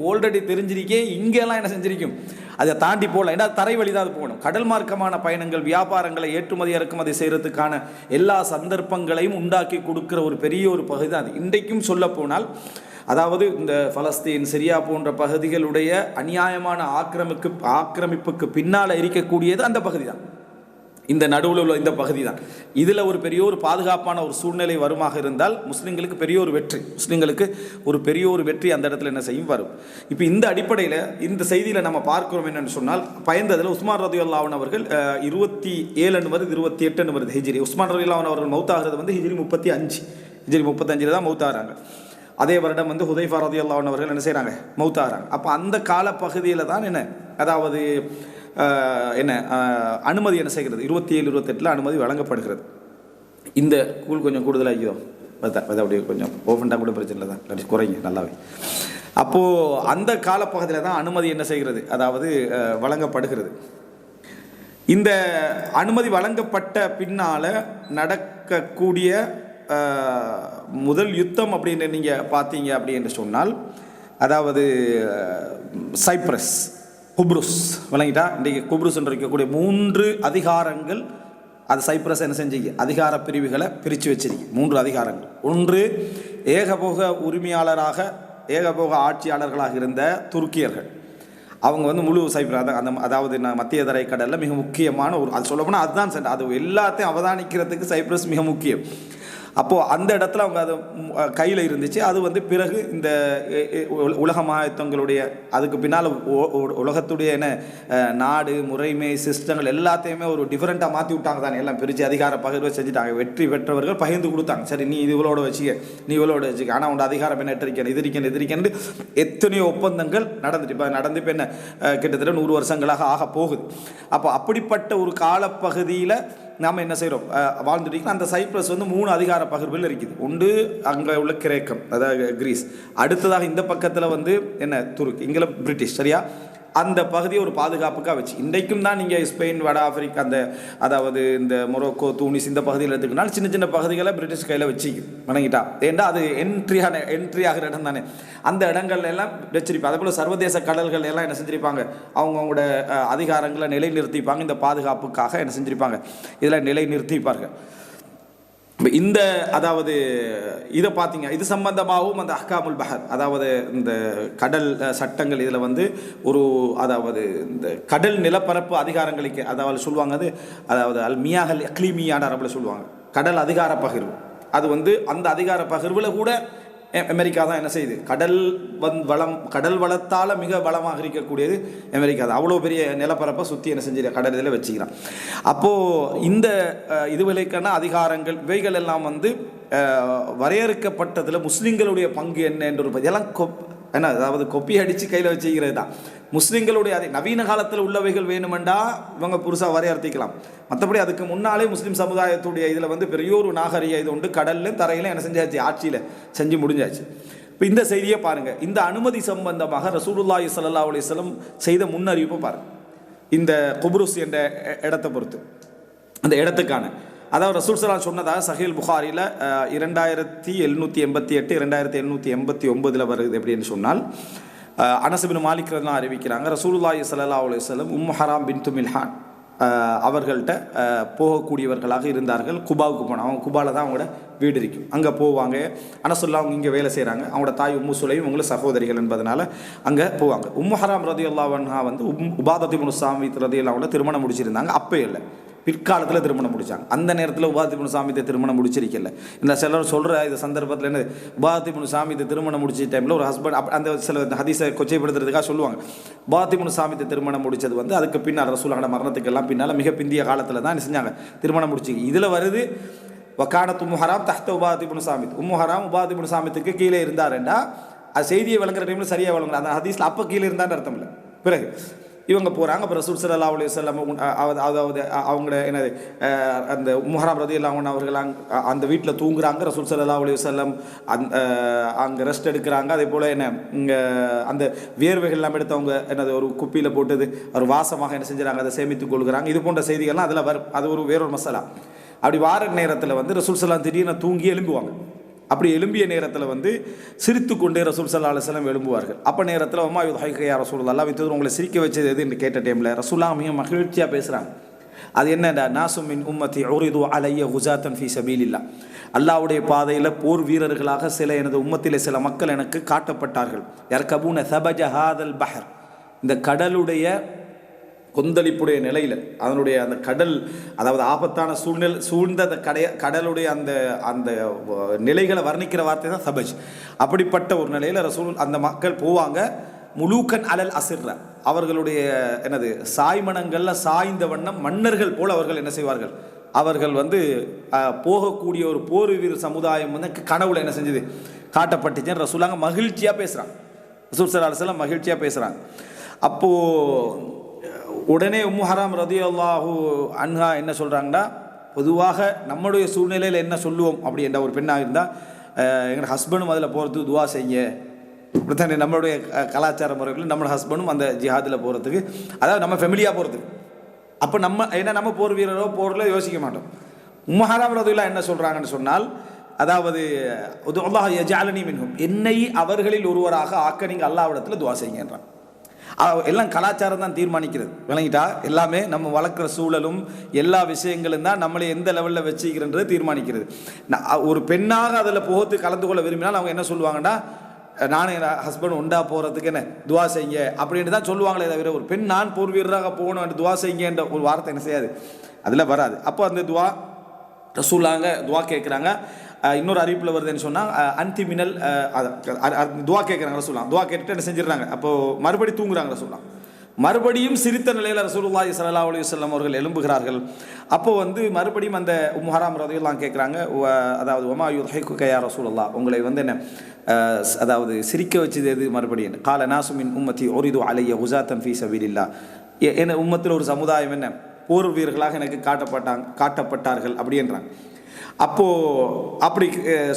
ஆல்ரெடி தெரிஞ்சிருக்கே, இங்கெல்லாம் என்ன செஞ்சிருக்கும், அதை தாண்டி போகலாம். ஏன்னா தரை வழி தான் அது போகணும். கடல் மார்க்கமான பயணங்கள் வியாபாரங்களை ஏற்றுமதி இறக்குமதி செய்கிறதுக்கான எல்லா சந்தர்ப்பங்களையும் உண்டாக்கி கொடுக்குற ஒரு பெரிய ஒரு பகுதி தான் அது. இன்றைக்கும் சொல்ல போனால் அதாவது இந்த பலஸ்தீன் சிரியா போன்ற பகுதிகளுடைய அநியாயமான ஆக்கிரமிப்புக்கு பின்னால் இருக்கக்கூடியது அந்த பகுதி தான், இந்த நடுவில் உள்ள இந்த பகுதி தான். இதில் ஒரு பெரிய ஒரு பாதுகாப்பான ஒரு சூழ்நிலை வருமாக இருந்தால் முஸ்லீம்களுக்கு பெரிய ஒரு வெற்றி அந்த இடத்துல என்ன செய்யும், வரும். இப்போ இந்த அடிப்படையில் இந்த செய்தியில் நம்ம பார்க்கிறோம் என்னென்னு சொன்னால், பயந்ததில் உஸ்மான் ரலியல்லாஹு அவர்கள் 27 வருது, 28 வருது ஹிஜ்ரி. உஸ்மான் ரலியல்லாஹு அவர்கள் மௌத்தாகிறது வந்து ஹிஜ்ரி 35 தான் மௌத்தாகிறாங்க. அதே வருடம் வந்து ஹுதைஃபா ரலியல்லாஹு அவர்கள் என்ன செய்கிறாங்க, மௌத்தாகிறாங்க. அப்போ அந்த கால பகுதியில் தான் என்ன அதாவது அனுமதி என்ன செய்கிறது, 27, 28 அனுமதி வழங்கப்படுகிறது. இந்த கூழ் கொஞ்சம் கூடுதலாகிதோ அப்படி கொஞ்சம் ஓஃபண்டாக கூட பிரச்சனை இல்லை தான், குறைங்க நல்லாவே. அப்போது அந்த காலப்பகுதியில் தான் அனுமதி என்ன செய்கிறது, அதாவது வழங்கப்படுகிறது. இந்த அனுமதி வழங்கப்பட்ட பின்னால் நடக்கக்கூடிய முதல் யுத்தம் அப்படின்னு நீங்கள் பார்த்தீங்க அப்படின்னு சொன்னால், அதாவது சைப்ரஸ், குப்ருஸ் விளங்கிட்டா. இன்றைக்கு குப்ருஸ் என்று இருக்கக்கூடிய 3 அதிகாரங்கள், அது சைப்ரஸ் என்ன செஞ்சீங்க, அதிகார பிரிவுகளை பிரித்து வச்சிருக்கு. 3 அதிகாரங்கள். ஒன்று ஏகபோக உரிமையாளராக ஏகபோக ஆட்சியாளர்களாக இருந்த துருக்கியர்கள். அவங்க வந்து முழு சைப்ரஸ் அதாவது மத்திய தரை கடலில் மிக முக்கியமான ஒரு, அது சொல்ல போனால் அதுதான் அது எல்லாத்தையும் அவதானிக்கிறதுக்கு சைப்ரஸ் மிக முக்கியம். அப்போது அந்த இடத்துல அவங்க அது கையில் இருந்துச்சு. அது வந்து பிறகு இந்த உலக மகாயுத்தங்களுடைய அதுக்கு பின்னால் உலகத்துடைய என்ன நாடு முறைமை சிஸ்டங்கள் எல்லாத்தையுமே ஒரு டிஃப்ரெண்ட்டாக மாற்றி விட்டாங்க தானே, எல்லாம் பிரித்து அதிகார பகிர்வை செஞ்சுட்டாங்க. வெற்றி பெற்றவர்கள் பகிர்ந்து கொடுத்தாங்க, சரி நீ இது இவளோட வச்சுக்க, நீ இவளோட வச்சுக்க, ஆனால் உன்னோட அதிகாரம் என்ன எதிரிக்கன்னு எத்தனையோ ஒப்பந்தங்கள் நடந்து இப்போ என்ன கிட்டத்தட்ட 100 வருஷங்களாக ஆக போகுது. அப்போ அப்படிப்பட்ட ஒரு காலப்பகுதியில் நாம் என்ன செய்கிறோம், வாழ்ந்துட்டு அந்த சைப்ரஸ் வந்து 3 அதிகார பகிர்வில் இருக்குது. ஒன்று அங்கே உள்ள கிரேக்கம், அதாவது கிரீஸ். அடுத்ததாக இந்த பக்கத்தில் வந்து என்ன துருக்கி, இங்கே பிரிட்டிஷ், சரியா. அந்த பகுதியை ஒரு பாதுகாப்புக்காக வச்சு இன்றைக்கும் தான் நீங்கள் ஸ்பெயின் வட ஆப்பிரிக்கா அந்த அதாவது இந்த மொரோக்கோ தூனிஸ் இந்த பகுதியில் எடுத்துக்கினாலும் சின்ன சின்ன பகுதிகளை பிரிட்டிஷ் கையில் வச்சு வணங்கிட்டா. ஏன்னா அது என்ட்ரி ஆகிற இடம் தானே. அந்த இடங்கள் எல்லாம் வச்சிருப்பாங்க. அதே போல் சர்வதேச கடல்கள் எல்லாம் என்ன செஞ்சிருப்பாங்க, அவங்களோட அதிகாரங்களை நிலைநிறுத்திப்பாங்க. இந்த பாதுகாப்புக்காக என்ன செஞ்சிருப்பாங்க, இதில் நிலைநிறுத்திப்பார்கள். இந்த அதாவது இதை பார்த்தீங்க, இது சம்பந்தமாகவும் அந்த அஹ்காமுல் பஹர், அதாவது இந்த கடல் சட்டங்கள் இதில் வந்து ஒரு அதாவது இந்த கடல் நிலப்பரப்பு அதிகாரங்களுக்கு அதாவது சொல்லுவாங்க, அது அதாவது அல் மியாஹல் எக்லிமியான அரபில் சொல்லுவாங்க, கடல் அதிகார பகிர்வு. அது வந்து அந்த அதிகார பகிர்வில் கூட அமெரிக்கா தான் என்ன செய்யுது, கடல் வளத்தால் மிக பலமாக இருக்கக்கூடியது அமெரிக்கா தான். அவ்வளோ பெரிய நிலப்பரப்பை சுற்றி என்ன செஞ்சு கடல் இதில் வச்சுக்கிறான். அப்போது இந்த இதுகளுக்கான அதிகாரங்கள் இவைகள் எல்லாம் வந்து வரையறுக்கப்பட்டதில் முஸ்லீம்களுடைய பங்கு என்ன என்ற ஒரு இதெல்லாம் என்ன, அதாவது கொப்பி அடித்து கையில் வச்சுக்கிறது தான் முஸ்லீம்களுடைய. அதே நவீன காலத்தில் உள்ளவைகள் வேணுமெண்டா இவங்க புதுசாக வரையறுத்திக்கலாம். மற்றபடி அதுக்கு முன்னாலே முஸ்லீம் சமுதாயத்துடைய இதில் வந்து பெரிய ஒரு நாகரிக இது உண்டு. கடல்லையும் தரையிலும் என்ன செஞ்சாச்சு, ஆட்சியில் செஞ்சு முடிஞ்சாச்சு. இப்போ இந்த செய்தியை பாருங்கள். இந்த அனுமதி சம்பந்தமாக ரசூலுல்லாஹி ஸல்லல்லாஹு அலைஹி வஸல்லம் செய்த முன்னறிவிப்பை பாருங்கள். இந்த குப்ருஸ் என்ற இடத்தை பொறுத்து அந்த இடத்துக்கான, அதாவது ரசூல் ஸல்லல்லாஹு சொன்னதாக சஹீல் புகாரியில் 2788 2789 வருது. எப்படின்னு சொன்னால் அனஸ் இப்னு மாலிக் ரலியல்லாஹு அறிவிக்கிறாங்க, ரசூலுல்லாஹி ஸல்லல்லாஹு அலைஹி வஸல்லம் ஹராம் பின்த் மில்ஹான் அவர்கள்ட்ட போகக்கூடியவர்களாக இருந்தார்கள். குபாவுக்கு போனாங்க. அவங்க குபாவில் தான் அவங்களோட வீடு இருக்கும், அங்கே போவாங்க. அனசுல்லா அவங்க இங்கே வேலை செய்கிறாங்க. அவங்களோட தாய் சுலைம் அவங்களும் சகோதரிகள் என்பதனால அங்கே போவாங்க. ஹராம் ரலியல்லாஹு அன்ஹா வந்து உபாதத் இப்னு சாமித் ரலியல்லாஹு அன்ஹு திருமணம் முடிச்சிருந்தாங்க. அப்போ இல்லை, பிற்காலத்தில் திருமணம் முடித்தாங்க. அந்த நேரத்தில் உபாதத் இப்னு சாமித்தை திருமணம் முடிச்சிருக்கல. இந்த சிலர் சொல்கிற இந்த சந்தர்ப்பத்தில் என்ன, உபாதத் இப்னு சாமித்தை திருமணம் முடிச்ச டைமில் ஒரு ஹஸ்பண்ட் அந்த சில ஹதீஸை கொச்சைப்படுத்துறதுக்காக சொல்லுவாங்க. உபாதத் இப்னு சாமித்தை திருமணம் முடித்தது வந்து அதுக்கு பின்னால் ரசூலுல்லாஹி மரணத்துக்கெல்லாம் பின்னால் மிக பிந்திய காலத்தில் தான் செஞ்சாங்க, திருமணம் முடிச்சு. இதில் வருது வக்கானத் ஹராம் தஹ்த உபாதத் இப்னு சாமித். ஹராம் உபாதத் இப்னு சாமித்துக்கு கீழே இருந்தாருண்டா அது செய்தியை வழங்குற டைமில் சரியாக வழங்குற அந்த ஹதீஸில் அப்போ கீழே இருந்தான்னு அர்த்தம் இல்லை. பிறகு இவங்க போகிறாங்க. அப்புறம் ரசூல் ஸல்லல்லாஹு அலைஹி வஸல்லம் அதாவது அவங்களோட என்னது அந்த ஹராம் ரலியல்லாஹு அன்ஹு அவர்கள் அந்த வீட்டில் தூங்குறாங்க. ரசூல் ஸல்லல்லாஹு அலைஹி வஸல்லம் அங்கே ரெஸ்ட் எடுக்கிறாங்க. அதே போல் என்ன இங்கே அந்த வேர்வைகள் எல்லாம் எடுத்து அவங்க என்னது ஒரு குப்பியில் போட்டது ஒரு வாசமாக என்ன செஞ்சுறாங்க, அதை சேமித்து கொள்கிறாங்க. இது போன்ற செய்திகள்லாம் அதில் வரும். அது ஒரு வேறொரு மசாலா. அப்படி வார நேரத்தில் வந்து ரசூல் ஸல்லல்லாஹு திடீர்னு தூங்கி எழும்புவாங்க. அப்படி எழும்பிய நேரத்தில் வந்து சிரித்து கொண்டே ரசூல் ஸல்லல்லாஹு அலைஹி வஸல்லம் எழும்புவார்கள். அப்போ நேரத்தில் அம்மா யுத்ஹைக யா ரசூலுல்லாஹ் வித்தது உங்களை சிரிக்க வச்சது எது என்று கேட்ட டைமில் ரசூலுல்லாஹ் மிக மகிழ்ச்சியாக பேசுகிறாங்க. அது என்னடா, நாசும் மின் உம்மத்தி உரிது அலைய குஸாத்தன் ஃபீ சபீலில்லாஹ், அல்லாஹ்வுடைய பாதையில் போர் வீரர்களாக சில எனது உம்மத்திலே சில மக்கள் எனக்கு காட்டப்பட்டார்கள். யர்கபூன சபஜ ஹாதல் பஹர், இந்த கடலுடைய கொந்தளிப்புடைய நிலையில் அதனுடைய அந்த கடல், அதாவது ஆபத்தான சூழ்ந்த அந்த கடலுடைய அந்த அந்த நிலைகளை வர்ணிக்கிற வார்த்தை தான் சபஜ். அப்படிப்பட்ட ஒரு நிலையில் ரசூல் அந்த மக்கள் போவாங்க. முலூக்கன் அலல் அசிர்ர, அவர்களுடைய என்னது சாய்மனங்களில் சாய்ந்த வண்ணம் மன்னர்கள் போல் அவர்கள் என்ன செய்வார்கள், அவர்கள் வந்து போகக்கூடிய ஒரு போர் வீர சமுதாயம் வந்து கனவுல என்ன செஞ்சது காட்டப்பட்டுச்சுன்னு ரசூலாங்க மகிழ்ச்சியாக பேசுகிறாங்க. ரசூல் ஸல்லல்லாஹு அலைஹி வஸல்லம் மகிழ்ச்சியாக பேசுகிறாங்க. அப்போது உடனே ஹராம் ரலியல்லாஹு அன்ஹா என்ன சொல்கிறாங்கன்னா, பொதுவாக நம்முடைய சூழ்நிலையில் என்ன சொல்லுவோம் அப்படி என்ற ஒரு பெண்ணாக இருந்தால் எங்களோட ஹஸ்பண்டும் அதில் போகிறதுக்கு துவா செய்ய, அப்படித்தானே நம்மளுடைய கலாச்சார முறைகளில் நம்மளோட ஹஸ்பண்டும் அந்த ஜிஹாதில் போகிறதுக்கு, அதாவது நம்ம ஃபெமிலியாக போகிறதுக்கு. அப்போ நம்ம ஏன்னா நம்ம போர் வீரரோ போரில் யோசிக்க மாட்டோம். ஹராம் ரலியல்லாஹு என்ன சொல்கிறாங்கன்னு சொன்னால், அதாவது அல்லாஹ் யஜஅலனி மின்ஹும், என்னை அவர்களில் ஒருவராக ஆக்க நீங்கள் அல்லாஹ்விடத்தில் துவா செய்யுங்கன்றான். எல்லாம் கலாச்சாரம் தான் தீர்மானிக்கிறது, விளங்கிட்டா? எல்லாமே நம்ம வளர்க்குற சூழலும் எல்லா விஷயங்களும் தான் நம்மளை எந்த லெவலில் வச்சுக்கிறன்றது தீர்மானிக்கிறது. ஒரு பெண்ணாக அதில் போகத்து கலந்து கொள்ள விரும்பினால் அவங்க என்ன சொல்லுவாங்கன்னா, நானும் என் ஹஸ்பண்ட் உண்டா போகிறதுக்கு என்ன துவா செய்யுங்க அப்படின்ட்டு தான் சொல்லுவாங்களே தவிர ஒரு பெண் நான் போர் வீரராக போகணும் துவா செய்யுங்கன்ற ஒரு வார்த்தை என்ன செய்யாது, அதில் வராது. அப்போ அந்த துவா ரசூலாங்க துவா கேட்குறாங்க. இன்னொரு அறிவிப்பில் வருதுன்னு சொன்னால் அன்தி மினல் துவா கேட்குறாங்க ரசூலுல்லாஹ். துவா கேட்டுட்டு என்ன செஞ்சிடறாங்க, அப்போது மறுபடி தூங்குறாங்க ரசூலுல்லாஹ். மறுபடியும் சிரித்த நிலையில் ரசூலுல்லாஹி ஸல்லல்லாஹு அலைஹி வஸல்லம் அவர்கள் எழும்புகிறார்கள். அப்போ வந்து மறுபடியும் அந்த ஹராம் ரலியல்லாஹு கேட்குறாங்க, அதாவது வமா யுத்ஹிகுக யா ரசூலுல்லாஹ், உங்களை வந்து என்ன அதாவது சிரிக்க வச்சது எது மறுபடியும். கால நாசு மின் உம்மத்தி உரிது அலைய குஸாத்தன் ஃபீ சபீலில்லாஹ், என்ன உம்மத்தில் ஒரு சமுதாயம் என்ன போர் வீரர்களாக எனக்கு காட்டப்பட்டார்கள் அப்படின்றாங்க. அப்போது அப்படி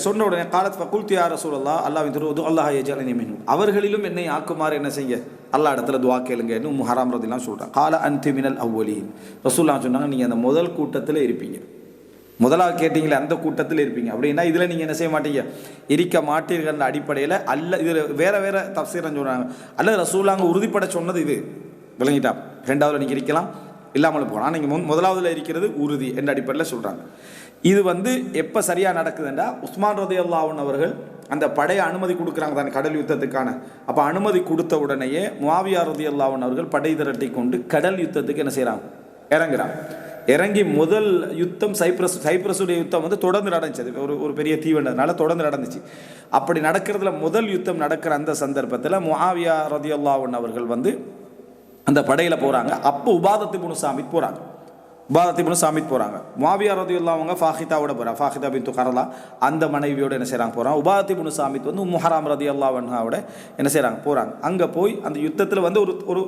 சொன்ன உடனே காலத் ஃபகுல்து யா ரசூலல்லாஹ் அல்லாஹ்வின் தூதர் அல்லாஹ் யஜஅலனி மின்ஹும், அவர்களிலும் என்னை ஆக்குமாறு என்ன செய்ய அல்லாஹ் இடத்துல துவா கேளுங்கன்னு ஹராம் ரலியல்லாஹு சொல்கிறான். கால அன்தி மினல் அவ்வலீன், ரசூலுல்லாஹ் சொன்னாங்க நீங்கள் அந்த முதல் கூட்டத்தில் இருப்பீங்க, முதலாக கேட்டீங்களே அந்த கூட்டத்தில் இருப்பீங்க. அப்படின்னா இதில் நீங்கள் என்ன செய்ய மாட்டீங்க, இருக்க மாட்டீர்கள் அடிப்படையில் அல்ல. இதில் வேறு தஃசீரன் சொல்கிறாங்க, அல்ல ரசூலுல்லாஹ் உறுதிப்பட சொன்னது இது, விளங்கிட்டா? ரெண்டாவதுல நீங்கள் இருக்கலாம் இல்லாமல் போகலாம், நீங்கள் முதலாவதுல இருக்கிறது உறுதி என்ற அடிப்படையில் சொல்கிறாங்க. இது வந்து எப்போ சரியாக நடக்குதுன்னா, உஸ்மான் ரலியல்லாஹு அன்ஹு அவர்கள் அந்த படையை அனுமதி கொடுக்குறாங்க தானே கடல் யுத்தத்துக்கான. அப்போ அனுமதி கொடுத்த உடனேயே முஆவியா ரலியல்லாஹு அன்ஹு அவர்கள் படை திரட்டி கொண்டு கடல் யுத்தத்துக்கு என்ன செய்கிறாங்க, இறங்குறாங்க. இறங்கி முதல் யுத்தம் சைப்ரஸுடைய யுத்தம் வந்து தொடர்ந்து நடந்துச்சு. ஒரு பெரிய தீவுன்றதுனால தொடர்ந்து நடந்துச்சு. அப்படி நடக்கிறதுல முதல் யுத்தம் நடக்கிற அந்த சந்தர்ப்பத்தில் முஆவியா ரலியல்லாஹு அன்ஹு அவர்கள் வந்து அந்த படையில் போகிறாங்க. அப்போ உபாதத் இப்னு சாமித் போகிறாங்க. முஆவியா ரலியல்லாஹு அவங்க ஃபாஹிதாவோட போகிறாங்க. ஃபாஹிதா பின்து கரலா அந்த மனைவியோட என்ன செய்கிறாங்க போகிறாங்க. உபாதத் இப்னு சாமித் வந்து உம்மு ஹராம் ரலியல்லாஹு அன்ஹாவோட என்ன செய்கிறாங்க போகிறாங்க. அங்கே போய் அந்த யுத்தத்தில் வந்து ஒரு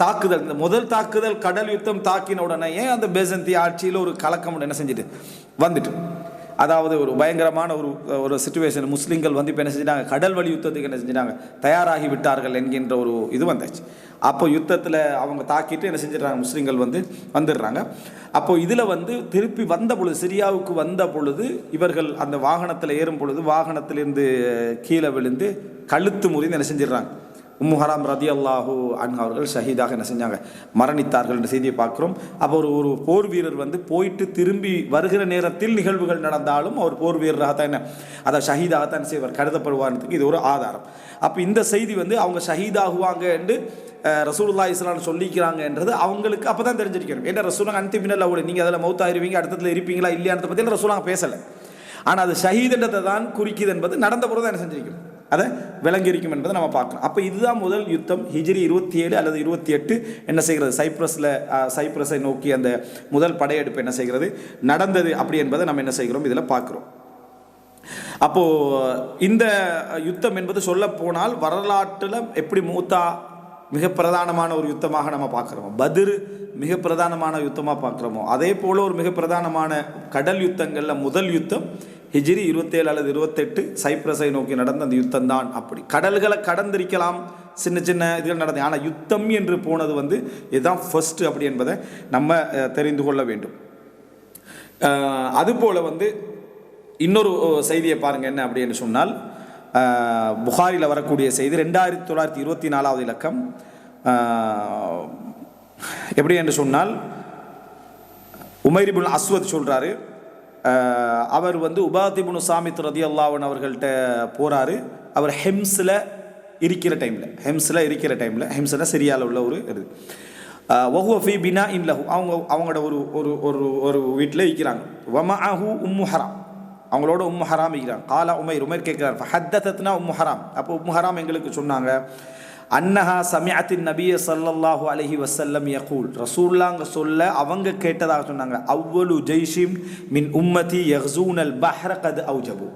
தாக்குதல், இந்த முதல் தாக்குதல் கடல் யுத்தம் தாக்கின உடனே அந்த பேசந்தி ஆட்சியில் ஒரு கலக்கம் என்ன செஞ்சுட்டு வந்துட்டு, அதாவது ஒரு பயங்கரமான ஒரு சிச்சுவேஷன். முஸ்லீம்கள் வந்து இப்போ என்ன செஞ்சிட்டாங்க, கடல் வழி யுத்தத்துக்கு என்ன செஞ்சிட்டாங்க, தயாராகி விட்டார்கள் என்கின்ற ஒரு இது வந்தாச்சு. அப்போ யுத்தத்தில் அவங்க தாக்கிட்டு என்ன செஞ்சிடறாங்க, முஸ்லீம்கள் வந்து வந்துடுறாங்க. அப்போ இதில் வந்து திருப்பி வந்த பொழுது, சிரியாவுக்கு வந்த பொழுது இவர்கள் அந்த வாகனத்தில் ஏறும் பொழுது வாகனத்திலிருந்து கீழே விழுந்து கழுத்து முறிந்து என்ன செஞ்சிடறாங்க, உம்மு ஹராம் ரலியல்லாஹு அன்ஹா அவர்கள் ஷஹீதாக என்ன செஞ்சாங்க, மரணித்தார்கள் என்ற செய்தியை பார்க்குறோம். அப்போ ஒரு போர் வீரர் வந்து போயிட்டு திரும்பி வருகிற நேரத்தில் நிகழ்வுகள் நடந்தாலும் அவர் போர் வீரராகத்தான் என்ன, அதை ஷஹீதாகத்தான் செய்வார், கருதப்படுவார்ன்றதுக்கு இது ஒரு ஆதாரம். அப்போ இந்த செய்தி வந்து அவங்க ஷஹீதாகுவாங்க என்று ரசூலுல்லாஹி ஸல்லல்லாஹு அலைஹி வஸல்லம் சொல்லிக்கிறாங்கன்றது அவங்களுக்கு அப்போ தான் தெரிஞ்சிருக்கணும். ஏன்னா ரசூலுல்லாஹ் அன்தி மினல் அவ்வல், நீங்கள் அதில் மௌத்தாயிருவீங்க, அடுத்ததில் இருப்பீங்களா இல்லையான்றதை பற்றி ரசூலுல்லாஹ் பேசலை. ஆனால் அது ஷஹீதுன்றதை தான் குறிக்குது என்பது நடந்த பொழுது தான் என்ன செஞ்சிருக்கணும், அதை விளங்கியிருக்கும் என்பதை நம்ம பார்க்கலாம். அப்போ இதுதான் முதல் யுத்தம். ஹிஜ்ரி 27 அல்லது 28 என்ன செய்கிறது, சைப்ரஸை நோக்கி அந்த முதல் படையெடுப்பு என்ன செய்கிறது நடந்தது அப்படி என்பதை நம்ம என்ன செய்கிறோம் இதில் பார்க்குறோம். அப்போது இந்த யுத்தம் என்பது சொல்ல போனால் வரலாற்றில் எப்படி மூத்தா மிக பிரதானமான ஒரு யுத்தமாக நம்ம பார்க்குறோமோ, பத்ர் மிக பிரதானமான யுத்தமாக பார்க்குறோமோ, அதே போல் ஒரு மிக பிரதானமான கடல் யுத்தங்களில் முதல் யுத்தம் ஹிஜ்ரி 27 அல்லது 28 சைப்ரஸை நோக்கி நடந்த அந்த யுத்தம் தான். அப்படி கடல்களை கடந்திருக்கலாம், சின்ன சின்ன இதுகள் நடந்தது, ஆனால் யுத்தம் என்று போனது வந்து இதுதான் ஃபர்ஸ்ட் அப்படி என்பதை நம்ம தெரிந்து கொள்ள வேண்டும். அதுபோல் வந்து இன்னொரு செய்தியை பாருங்கள், என்ன அப்படின்னு சொன்னால் புகாரில் வரக்கூடிய செய்தி 2924 இலக்கம். எப்படி என்று சொன்னால் உமைர் இப்னு அஸ்வத் சொல்கிறாரு, அவர் வந்து உபாத் இப்னு சாமித் ரலியல்லாஹு அன்ஹு அவர்கள்ட்ட போகிறாரு. அவர் ஹெம்ஸில் இருக்கிற டைமில் ஹெம்ஸில் சிரியாவில் உள்ள ஒரு இது வஹுவ ஃபீ பினா இன் லஹு, அவங்களோட ஒரு வீட்டில் இருக்கிறாங்க. வமஅஹு உம்மு ஹராம், அவங்களோட உம்மு ஹராம் இருக்கிறாங்க. காலா உமைர் கேட்குறார், ஃபஹத்தத்னா உம்மு ஹராம், அப்போ உம்மு ஹராம் எங்களுக்கு சொன்னாங்க, அன்னஹா சமிஅத்தின் நபிய ஸல்லல்லாஹு அலைஹி வஸல்லம் யகூல், ரசூலுல்லாஹ் சொல்ல அவங்க கேட்டதாக சொன்னாங்க, அவ்வலு ஜெய்ஷிம் மின் உம்மதி யக்ஸூனல் பஹ்ர கத் அவுஜபு,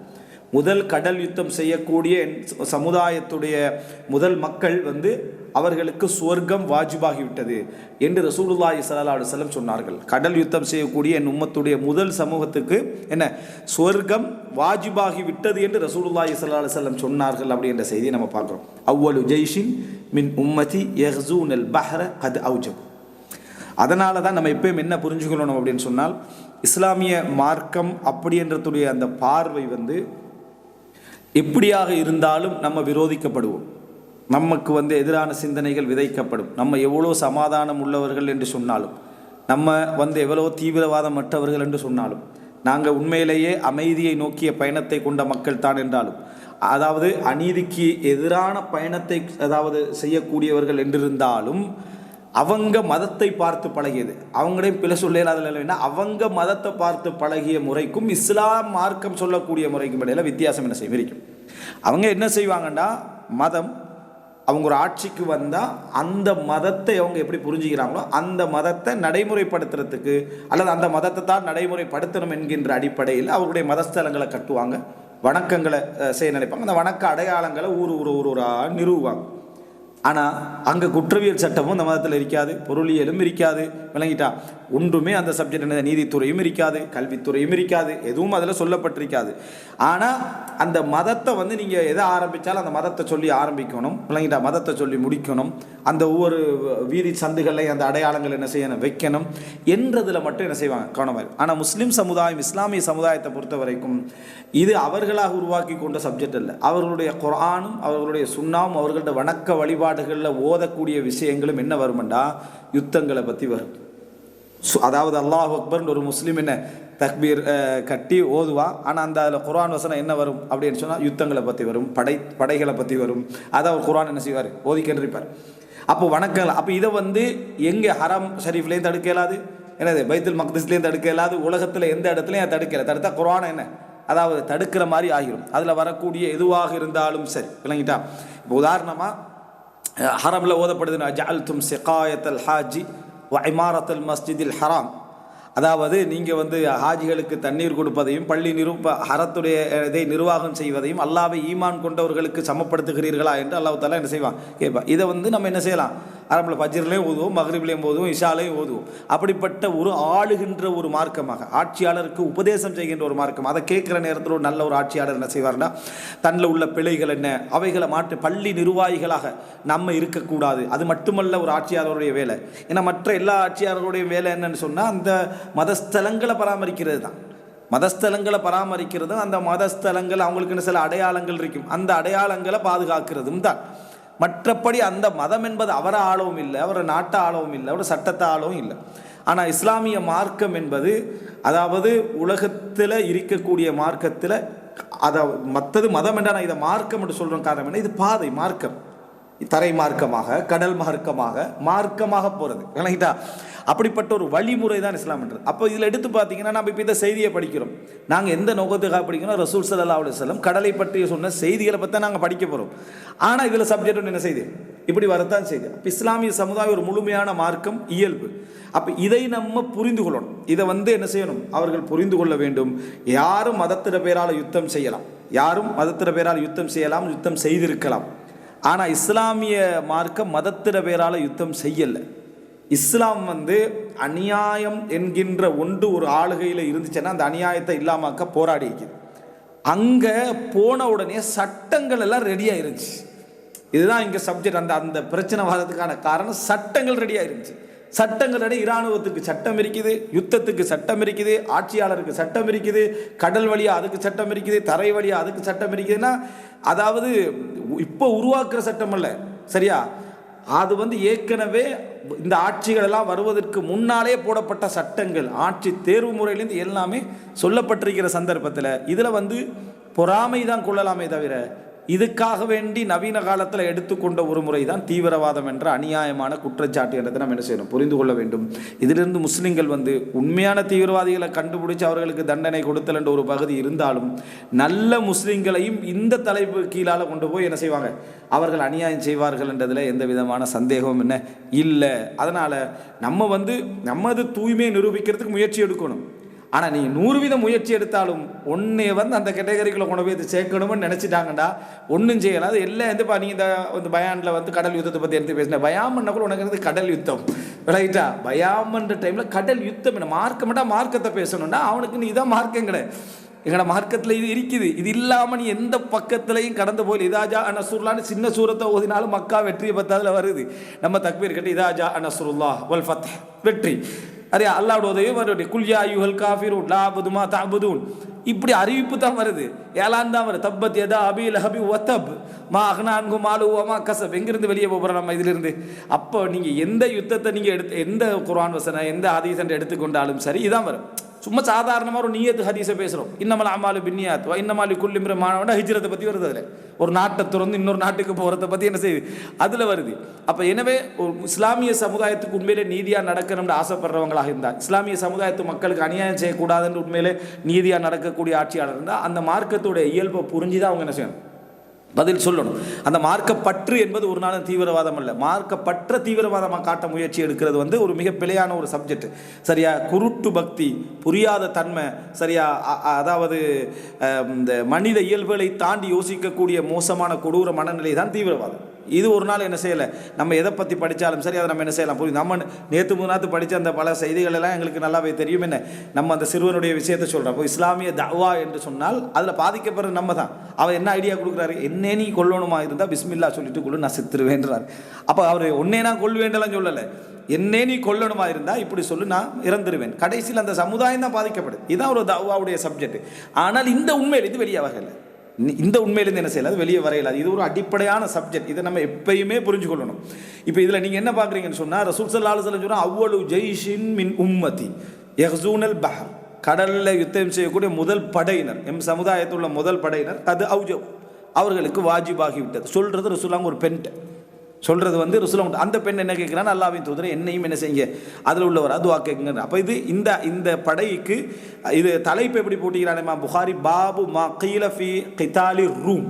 முதல் கடல் யுத்தம் செய்யக்கூடிய சமுதாயத்துடைய முதல் மக்கள் வந்து அவர்களுக்கு சுவர்க்கம் வாஜிபாகிவிட்டது என்று ரசூலுல்லாஹி ஸல்லல்லாஹு அலைஹி வஸல்லம் சொன்னார்கள். கடல் யுத்தம் செய்யக்கூடிய என் உம்மத்துடைய முதல் சமூகத்துக்கு என்ன சுவர்க்கம் வாஜிபாகி விட்டது என்று ரசூலுல்லாஹி ஸல்லல்லாஹு அலைஹி வஸல்லம் சொன்னார்கள் அப்படின்ற செய்தியை நம்ம பார்க்குறோம். அவ்வலு ஜெய்ஷின் மின் உம்மதி யக்ஸூனல் பஹ்ர கத் அவுஜப். அதனால தான் நம்ம எப்பயும் என்ன புரிஞ்சுக்கணும் அப்படின்னு சொன்னால், இஸ்லாமிய மார்க்கம் அப்படின்றதுடைய அந்த பார்வை வந்து எப்படியாக இருந்தாலும் நம்ம விரோதிக்கப்படுவோம், நமக்கு வந்து எதிரான சிந்தனைகள் விதைக்கப்படும். நம்ம எவ்வளோ சமாதானம் உள்ளவர்கள் என்று சொன்னாலும், நம்ம வந்து எவ்வளோ தீவிரவாதம் மற்றவர்கள் என்று சொன்னாலும், நாங்கள் உண்மையிலேயே அமைதியை நோக்கிய பயணத்தை கொண்ட மக்கள் தான் என்றாலும், அதாவது அநீதிக்கு எதிரான பயணத்தை அதாவது செய்யக்கூடியவர்கள் என்றிருந்தாலும், அவங்க மதத்தை பார்த்து பழகியது, அவங்களையும் பிழை சொல்லல, அவங்க மதத்தை பார்த்து பழகிய முறைக்கும் இஸ்லாம் மார்க்கம் சொல்லக்கூடிய முறைக்கும் இடையில வித்தியாசம் என்ன செய்யும் இருக்கும். அவங்க என்ன செய்வாங்கன்னா, மதம் அவங்க ஒரு ஆட்சிக்கு வந்தால் அந்த மதத்தை அவங்க எப்படி புரிஞ்சுக்கிறாங்களோ அந்த மதத்தை நடைமுறைப்படுத்துறதுக்கு அல்லது அந்த மதத்தை தான் நடைமுறைப்படுத்தணும் என்கின்ற அடிப்படையில் அவருடைய மதஸ்தலங்களை கட்டுவாங்க, வணக்கங்களை செய்ய நினைப்பாங்க, அந்த வணக்க அடையாளங்களை ஊராக நிறுவுவாங்க. ஆனால் அங்கே குற்றவியல் சட்டமும் அந்த மதத்தில் இருக்காது, பொருளியலும் இருக்காது, விளங்கிட்டா, ஒன்றுமே அந்த சப்ஜெக்ட் என்ன, நீதித்துறையும் இருக்காது, கல்வித்துறையும் இருக்காது, எதுவும் அதில் சொல்லப்பட்டிருக்காது. ஆனால் அந்த மதத்தை வந்து நீங்கள் எதை ஆரம்பித்தாலும் அந்த மதத்தை சொல்லி ஆரம்பிக்கணும், விளங்கிட்டா, மதத்தை சொல்லி முடிக்கணும், அந்த ஒவ்வொரு வீதி சந்துகளை அந்த அடையாளங்கள் என்ன செய்யணும் வைக்கணும் என்றதில் மட்டும் என்ன செய்வாங்க கவனமாக. ஆனால் முஸ்லீம் சமுதாயம் இஸ்லாமிய சமுதாயத்தை பொறுத்த வரைக்கும் இது அவர்களாக உருவாக்கி கொண்ட சப்ஜெக்ட் இல்லை. அவர்களுடைய குர்ஆனும் அவர்களுடைய சுன்னாவும் அவர்களுடைய வணக்க வழிபாடுகளில் ஓதக்கூடிய விஷயங்களும் என்ன வருமெண்டா யுத்தங்களை பற்றி வரும். அதாவது அல்லாஹ் அக்பர்னு ஒரு முஸ்லீம் என்ன தக்பீர் கட்டி ஓதுவா, ஆனால் அந்த அதில் குர்ஆன் வசனம் என்ன வரும் அப்படின்னு சொன்னால் யுத்தங்களை பற்றி வரும், படைகளை பற்றி வரும். அதை அவர் குர்ஆன் என்ன செய்வார், ஓதிக்கன்றிருப்பார். அப்போ வணக்கங்கள். அப்போ இதை வந்து எங்கே ஹரம் ஷரீஃப்லேயும் தடுக்க இயலாது, என்னது பைத்துல் மக்திஸ்லேயும் தடுக்க இல்லாது, உலகத்தில் எந்த இடத்துலையும் தடுக்கலை. தடுத்தா குர்ஆன் என்ன, அதாவது தடுக்கிற மாதிரி ஆகிரும். அதில் வரக்கூடிய எதுவாக இருந்தாலும் சரி, விளங்கிட்டா. இப்போ உதாரணமாக ஹரமில் ஓதப்படுதுன்னா ஜஅல்தும் சிகாயத்தல் ஹாஜி வ இமாரத்தல் மஸ்ஜிதில் ஹராம், அதாவது நீங்கள் வந்து ஹாஜிகளுக்கு தண்ணீர் கொடுப்பதையும் பள்ளி ஹரத்துடைய இதை நிர்வாகம் செய்வதையும் அல்லாஹ்வை ஈமான் கொண்டவர்களுக்கு சமப்படுத்துகிறீர்களா என்று அல்லாஹ் தஆலா என்ன செய்வான் கேட்பா. இதை வந்து நம்ம என்ன செய்யலாம், அரபில் ஃபஜ்ர்லையும் ஓதுவோம், மக்ரிப்லையும் ஓதுவோம், இஷாலையும் ஓதுவோம். அப்படிப்பட்ட ஒரு ஆளுகின்ற ஒரு மார்க்கமாக, ஆட்சியாளருக்கு உபதேசம் செய்கின்ற ஒரு மார்க்கம். அதை கேட்குற நேரத்தில் ஒரு நல்ல ஒரு ஆட்சியாளர் என்ன செய்வார்னா, தன்னில் உள்ள பிழைகள் என்ன அவைகளை மாற்றி பள்ளி நிர்வாகிகளாக நம்ம இருக்கக்கூடாது. அது மட்டுமல்ல ஒரு ஆட்சியாளருடைய வேலை. ஏன்னா மற்ற எல்லா ஆட்சியாளருடைய வேலை என்னன்னு சொன்னால் அந்த மதஸ்தலங்களை பராமரிக்கிறது தான். மதஸ்தலங்களை பராமரிக்கிறதும், அந்த மதஸ்தலங்கள் அவங்களுக்குன்னு சில அடையாளங்கள் இருக்கும், அந்த அடையாளங்களை பாதுகாக்கிறதும் தான். மற்றபடி அந்த மதம் என்பது அவரை ஆளவும் இல்லை, அவரை நாட்டை ஆளவும் இல்லை, அவரை சட்டத்தை ஆளவும் இல்லை. ஆனால் இஸ்லாமிய மார்க்கம் என்பது, அதாவது உலகத்தில் இருக்கக்கூடிய மார்க்கத்தில், அதாவது மற்றது மதம் என்றால் நான் இதை மார்க்கம் என்று சொல்கிறோம். காரணம் என்ன, இது பாதை மார்க்கம், தரை மார்க்கமாக கடல் மார்க்கமாக போகிறது, விளங்கிட்டா. அப்படிப்பட்ட ஒரு வழிமுறை தான் இஸ்லாம் என்றது. அப்போ இதில் எடுத்து பார்த்தீங்கன்னா நம்ம இப்போ இந்த செய்தியை படிக்கிறோம். நாங்கள் எந்த நோக்கத்துக்காக படிக்கிறோம், ரசூல் ஸல்லல்லாஹு அலைஹி வஸல்லம் கடலை பற்றி சொன்ன செய்திகளை பற்றி தான் நாங்கள் படிக்க போகிறோம். ஆனால் இதில் சப்ஜெக்ட் ஒன்று என்ன செய்தி, இப்படி வரத்தான் செய்தி. அப்போ இஸ்லாமிய சமுதாயம் ஒரு முழுமையான மார்க்கம், இயல்பு. அப்போ இதை நம்ம புரிந்து கொள்ளணும். இதை வந்து என்ன செய்யணும், அவர்கள் புரிந்து கொள்ள வேண்டும். யாரும் மதத்திட பேரால் யுத்தம் செய்யலாம், யாரும் மதத்திட பேரால் யுத்தம் செய்யலாம், யுத்தம் செய்திருக்கலாம். ஆனால் இஸ்லாமிய மார்க்கம் மதத்திட பேரால் யுத்தம் செய்யலை. இஸ்லாம் வந்து அநியாயம் என்கின்ற ஒன்று ஒரு ஆளுகையில் இருந்துச்சுன்னா அந்த அநியாயத்தை இல்லாமக்க போராடி இருக்குது. அங்கே போன உடனே சட்டங்கள் எல்லாம் ரெடியாக இருந்துச்சு. இதுதான் இங்கே சப்ஜெக்ட். அந்த பிரச்சனை வர்றதுக்கான காரணம் சட்டங்கள் ரெடியாக இருந்துச்சு. சட்டங்கள் ரெடி, இராணுவத்துக்கு சட்டம் இருக்குது, யுத்தத்துக்கு சட்டம் இருக்குது, ஆட்சியாளருக்கு சட்டம் இருக்குது, கடல் வழியாக அதுக்கு சட்டம் இருக்குது, தரை வழியாக அதுக்கு சட்டம் இருக்குதுன்னா, அதாவது இப்போ உருவாக்குற சட்டம் அல்ல, சரியா. அது வந்து ஏற்கனவே இந்த ஆட்சிகள் எல்லாம் வருவதற்கு முன்னாலே போடப்பட்ட சட்டங்கள், ஆட்சி தேர்வு முறையிலேருந்து எல்லாமே சொல்லப்பட்டிருக்கிற சந்தர்ப்பத்தில் இதில் வந்து பொறாமை தான் கொள்ளலாமே தவிர, இதுக்காக வேண்டி நவீன காலத்தில் எடுத்துக்கொண்ட ஒரு முறை தான் தீவிரவாதம் என்ற அநியாயமான குற்றச்சாட்டு என்றதை நம்ம என்ன செய்யணும், புரிந்து கொள்ள வேண்டும். இதிலிருந்து முஸ்லிம்கள் வந்து உண்மையான தீவிரவாதிகளை கண்டுபிடிச்சு அவர்களுக்கு தண்டனை கொடுத்தல் என்ற ஒரு பகுதி இருந்தாலும், நல்ல முஸ்லிம்களையும் இந்த தலைப்பு கீழால் கொண்டு போய் என்ன செய்வாங்க, அவர்கள் அநியாயம் செய்வார்கள் என்றதில் எந்த விதமான சந்தேகமும் என்ன இல்லை. அதனால் நம்ம வந்து நமது தூய்மையை நிரூபிக்கிறதுக்கு முயற்சி எடுக்கணும். ஆனால் நீங்கள் 100% முயற்சி எடுத்தாலும் ஒன்றே வந்து அந்த கேட்டகரிக்குள்ளே கொண்டு போய் சேர்க்கணும்னு நினச்சிட்டாங்கடா ஒன்றும் செய்யலாம். அது எல்லாம் வந்துப்பா நீங்கள் இந்த பயானில் வந்து கடல் யுத்தத்தை பற்றி எடுத்து பேசினேன். பயாம் பண்ணக்குள்ள உனக்கு வந்து கடல் யுத்தம், ரைட்டா. பயாம் பண்ணுற டைமில் கடல் யுத்தம் என்ன மார்க்கமெண்டா, மார்க்கத்தை பேசணும்னா அவனுக்கு நீ இதான் மார்க்கம் கிடையாது. எங்களோட மார்க்கத்தில் இது இருக்குது. இது இல்லாமல் நீ எந்த பக்கத்துலையும் கடந்து போய் இதாஜா நஸ்ருல்லான்னு சின்ன சூரத்தை ஓதினாலும் மக்கா வெற்றியை பத்தாதில் வருது. நம்ம தக்பீர் கட்டி இதாஜா நஸ்ருல்லா வல் ஃபத்ஹ், வெற்றி. அரே அல்லாஹ்வோட உதவி வருது. குல்யா யுஹல் காஃபிரூன் லா அபுதுமா தஅபுதூன், இப்படி அறிவிப்பு தான் வருது, ஏலான் தான் வருது. தப்பத் யதா அபி லஹபி வதப் மா அக்னா அன்ஹு மாலு வமா கஸப். எங்கிருந்து வெளியே போகிறோம் நம்ம இதிலிருந்து? அப்போ நீங்கள் எந்த யுத்தத்தை நீங்கள் எந்த குர்ஆன் வசனம் எந்த ஹதீஸ் எடுத்துக்கொண்டாலும் சரி இதான் வரும். சும்மா சாதாரணமாக ஒரு நியத்து ஹதீஸை பேசுகிறோம். இன்னமல் அமாலு பின்னியாத் வ இன்னமாலி குல்லி இம்ரின் மா நவா, ஹிஜ்ரத்தை பற்றி வருது. அதில் ஒரு நாட்டை திறந்து இன்னொரு நாட்டுக்கு போகிறத பற்றி என்ன செய்யுது, அதில் வருது. அப்போ எனவே ஒரு இஸ்லாமிய சமுதாயத்துக்கு உண்மையிலே நீதியாக நடக்கணும்னு ஆசைப்படுறவங்களாக இருந்தால், இஸ்லாமிய சமுதாயத்து மக்களுக்கு அநியாயம் செய்யக்கூடாதுன்னு உண்மையிலே நீதியாக நடக்கக்கூடிய ஆட்சியாளர் இருந்தால், அந்த மார்க்கத்துடைய இயல்பை புரிஞ்சு தான் அவங்க என்ன செய்யணும், பதில் சொல்லணும். அந்த மார்க்கப்பற்று என்பது ஒரு நாளும் தீவிரவாதம் அல்ல. மார்க்கப்பற்ற தீவிரவாதமாக காட்ட முயற்சி எடுக்கிறது வந்து ஒரு மிக பிழையான ஒரு சப்ஜெக்ட், சரியா. குருட்டு பக்தி, புரியாத தன்மை, சரியா. அதாவது இந்த மனித இயல்புகளை தாண்டி யோசிக்கக்கூடிய மோசமான கொடூர மனநிலை தான் தீவிரவாதம். இது ஒரு நாள் என்ன செய்யலை, நம்ம எதை பற்றி படித்தாலும் சரி அதை நம்ம என்ன செய்யலாம் புரியும். நம்ம நேற்று முன்னாத்து படித்த அந்த பல செய்திகள் எல்லாம் எங்களுக்கு நல்லாவே தெரியும். என்ன நம்ம அந்த சிறுவனுடைய விஷயத்தை சொல்கிறோம். அப்போ இஸ்லாமிய தவா என்று சொன்னால் அதில் பாதிக்கப்படுற நம்ம தான். அவர் என்ன ஐடியா கொடுக்குறாரு, என்னே நீ கொல்லணுமா இருந்தால் பிஸ்மில்லா சொல்லிட்டு கொள்ளு, நான் செத்துருவேன்றார். அப்போ அவர் ஒன்னே நான் கொள்வேண்டெல்லாம் சொல்லலை, என்னே நீ கொல்லணுமா இருந்தால் இப்படி சொல்லு, நான் இறந்துருவேன். கடைசியில் அந்த சமுதாயம் தான் பாதிக்கப்படுது. இதுதான் ஒரு தவாவுடைய சப்ஜெக்ட். ஆனால் இந்த உண்மையில் இது வெளியாகலை, இந்த உண்மையிலேருந்து என்ன செய்யலாம், வெளியே வரையலாது. இது ஒரு அடிப்படையான சப்ஜெக்ட், இதை நம்ம எப்பயுமே புரிஞ்சு கொள்ளணும். இப்போ இதில் நீங்கள் என்ன பார்க்குறீங்கன்னு சொன்னால், ரசூல் ஸல்லல்லாஹு அலைஹி வஸல்லம் சொன்னால் அவ்வளவு ஜெய்ஷின் மின் உம்மதி யஹ்ஸூனல் பஹர், கடலில் யுத்தம் செய்யக்கூடிய முதல் படையினர், எம் சமுதாயத்தில் உள்ள முதல் படையினர் அது அவுஜவ், அவர்களுக்கு வாஜிபாகிவிட்டது. சொல்கிறது ரசூலுல்லாஹ் ஒரு பெண்கிட்ட சொல்கிறது வந்து ரசூலுல்லாஹ். அந்த பெண் என்ன கேட்குறான்னு, அல்லாஹ்வின் தூதரே என்னையும் என்ன செய்யுங்க அதில் உள்ளவர் துஆ கேட்குங்க. அப்போ இது இந்த படைக்கு இது தலைப்பு எப்படி போட்டிக்கிறான் இமாம் புகாரி, பாபு மா கீல ஃபி கிதாலி ரூம்,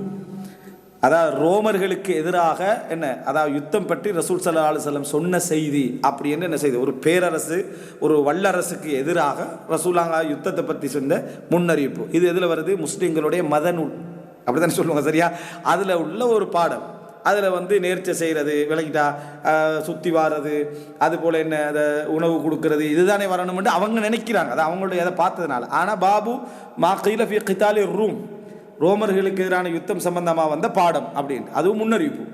அதாவது ரோமர்களுக்கு எதிராக என்ன, அதாவது யுத்தம் பற்றி ரசூல் ஸல்லல்லாஹு அலைஹி வஸல்லம் சொன்ன செய்தி அப்படின்னு என்ன செய்தி, ஒரு பேரரசு ஒரு வல்லரசுக்கு எதிராக ரசூலுல்லாஹ் யுத்தத்தை பற்றி சொன்ன முன்னறிவிப்பு. இது எதில் வருது, முஸ்லீம்களுடைய மத நூல் அப்படி தானே சொல்லுவாங்க சரியா. அதில் உள்ள ஒரு பாடம். அதில் வந்து நேர்ச்சை செய்கிறது, விளக்கிட்டா சுற்றி வாரது, அதுபோல் என்ன அதை உணவு கொடுக்கறது, இதுதானே வரணும்னு அவங்க நினைக்கிறாங்க, அது அவங்களுடைய அதை பார்த்ததுனால. ஆனால் பாபு மா கீல ஃபி கிதாலி ரூம், ரோமர்களுக்கு எதிரான யுத்தம் சம்பந்தமாக வந்த பாடம் அப்படின்னு, அதுவும் முன்னறிவிப்பு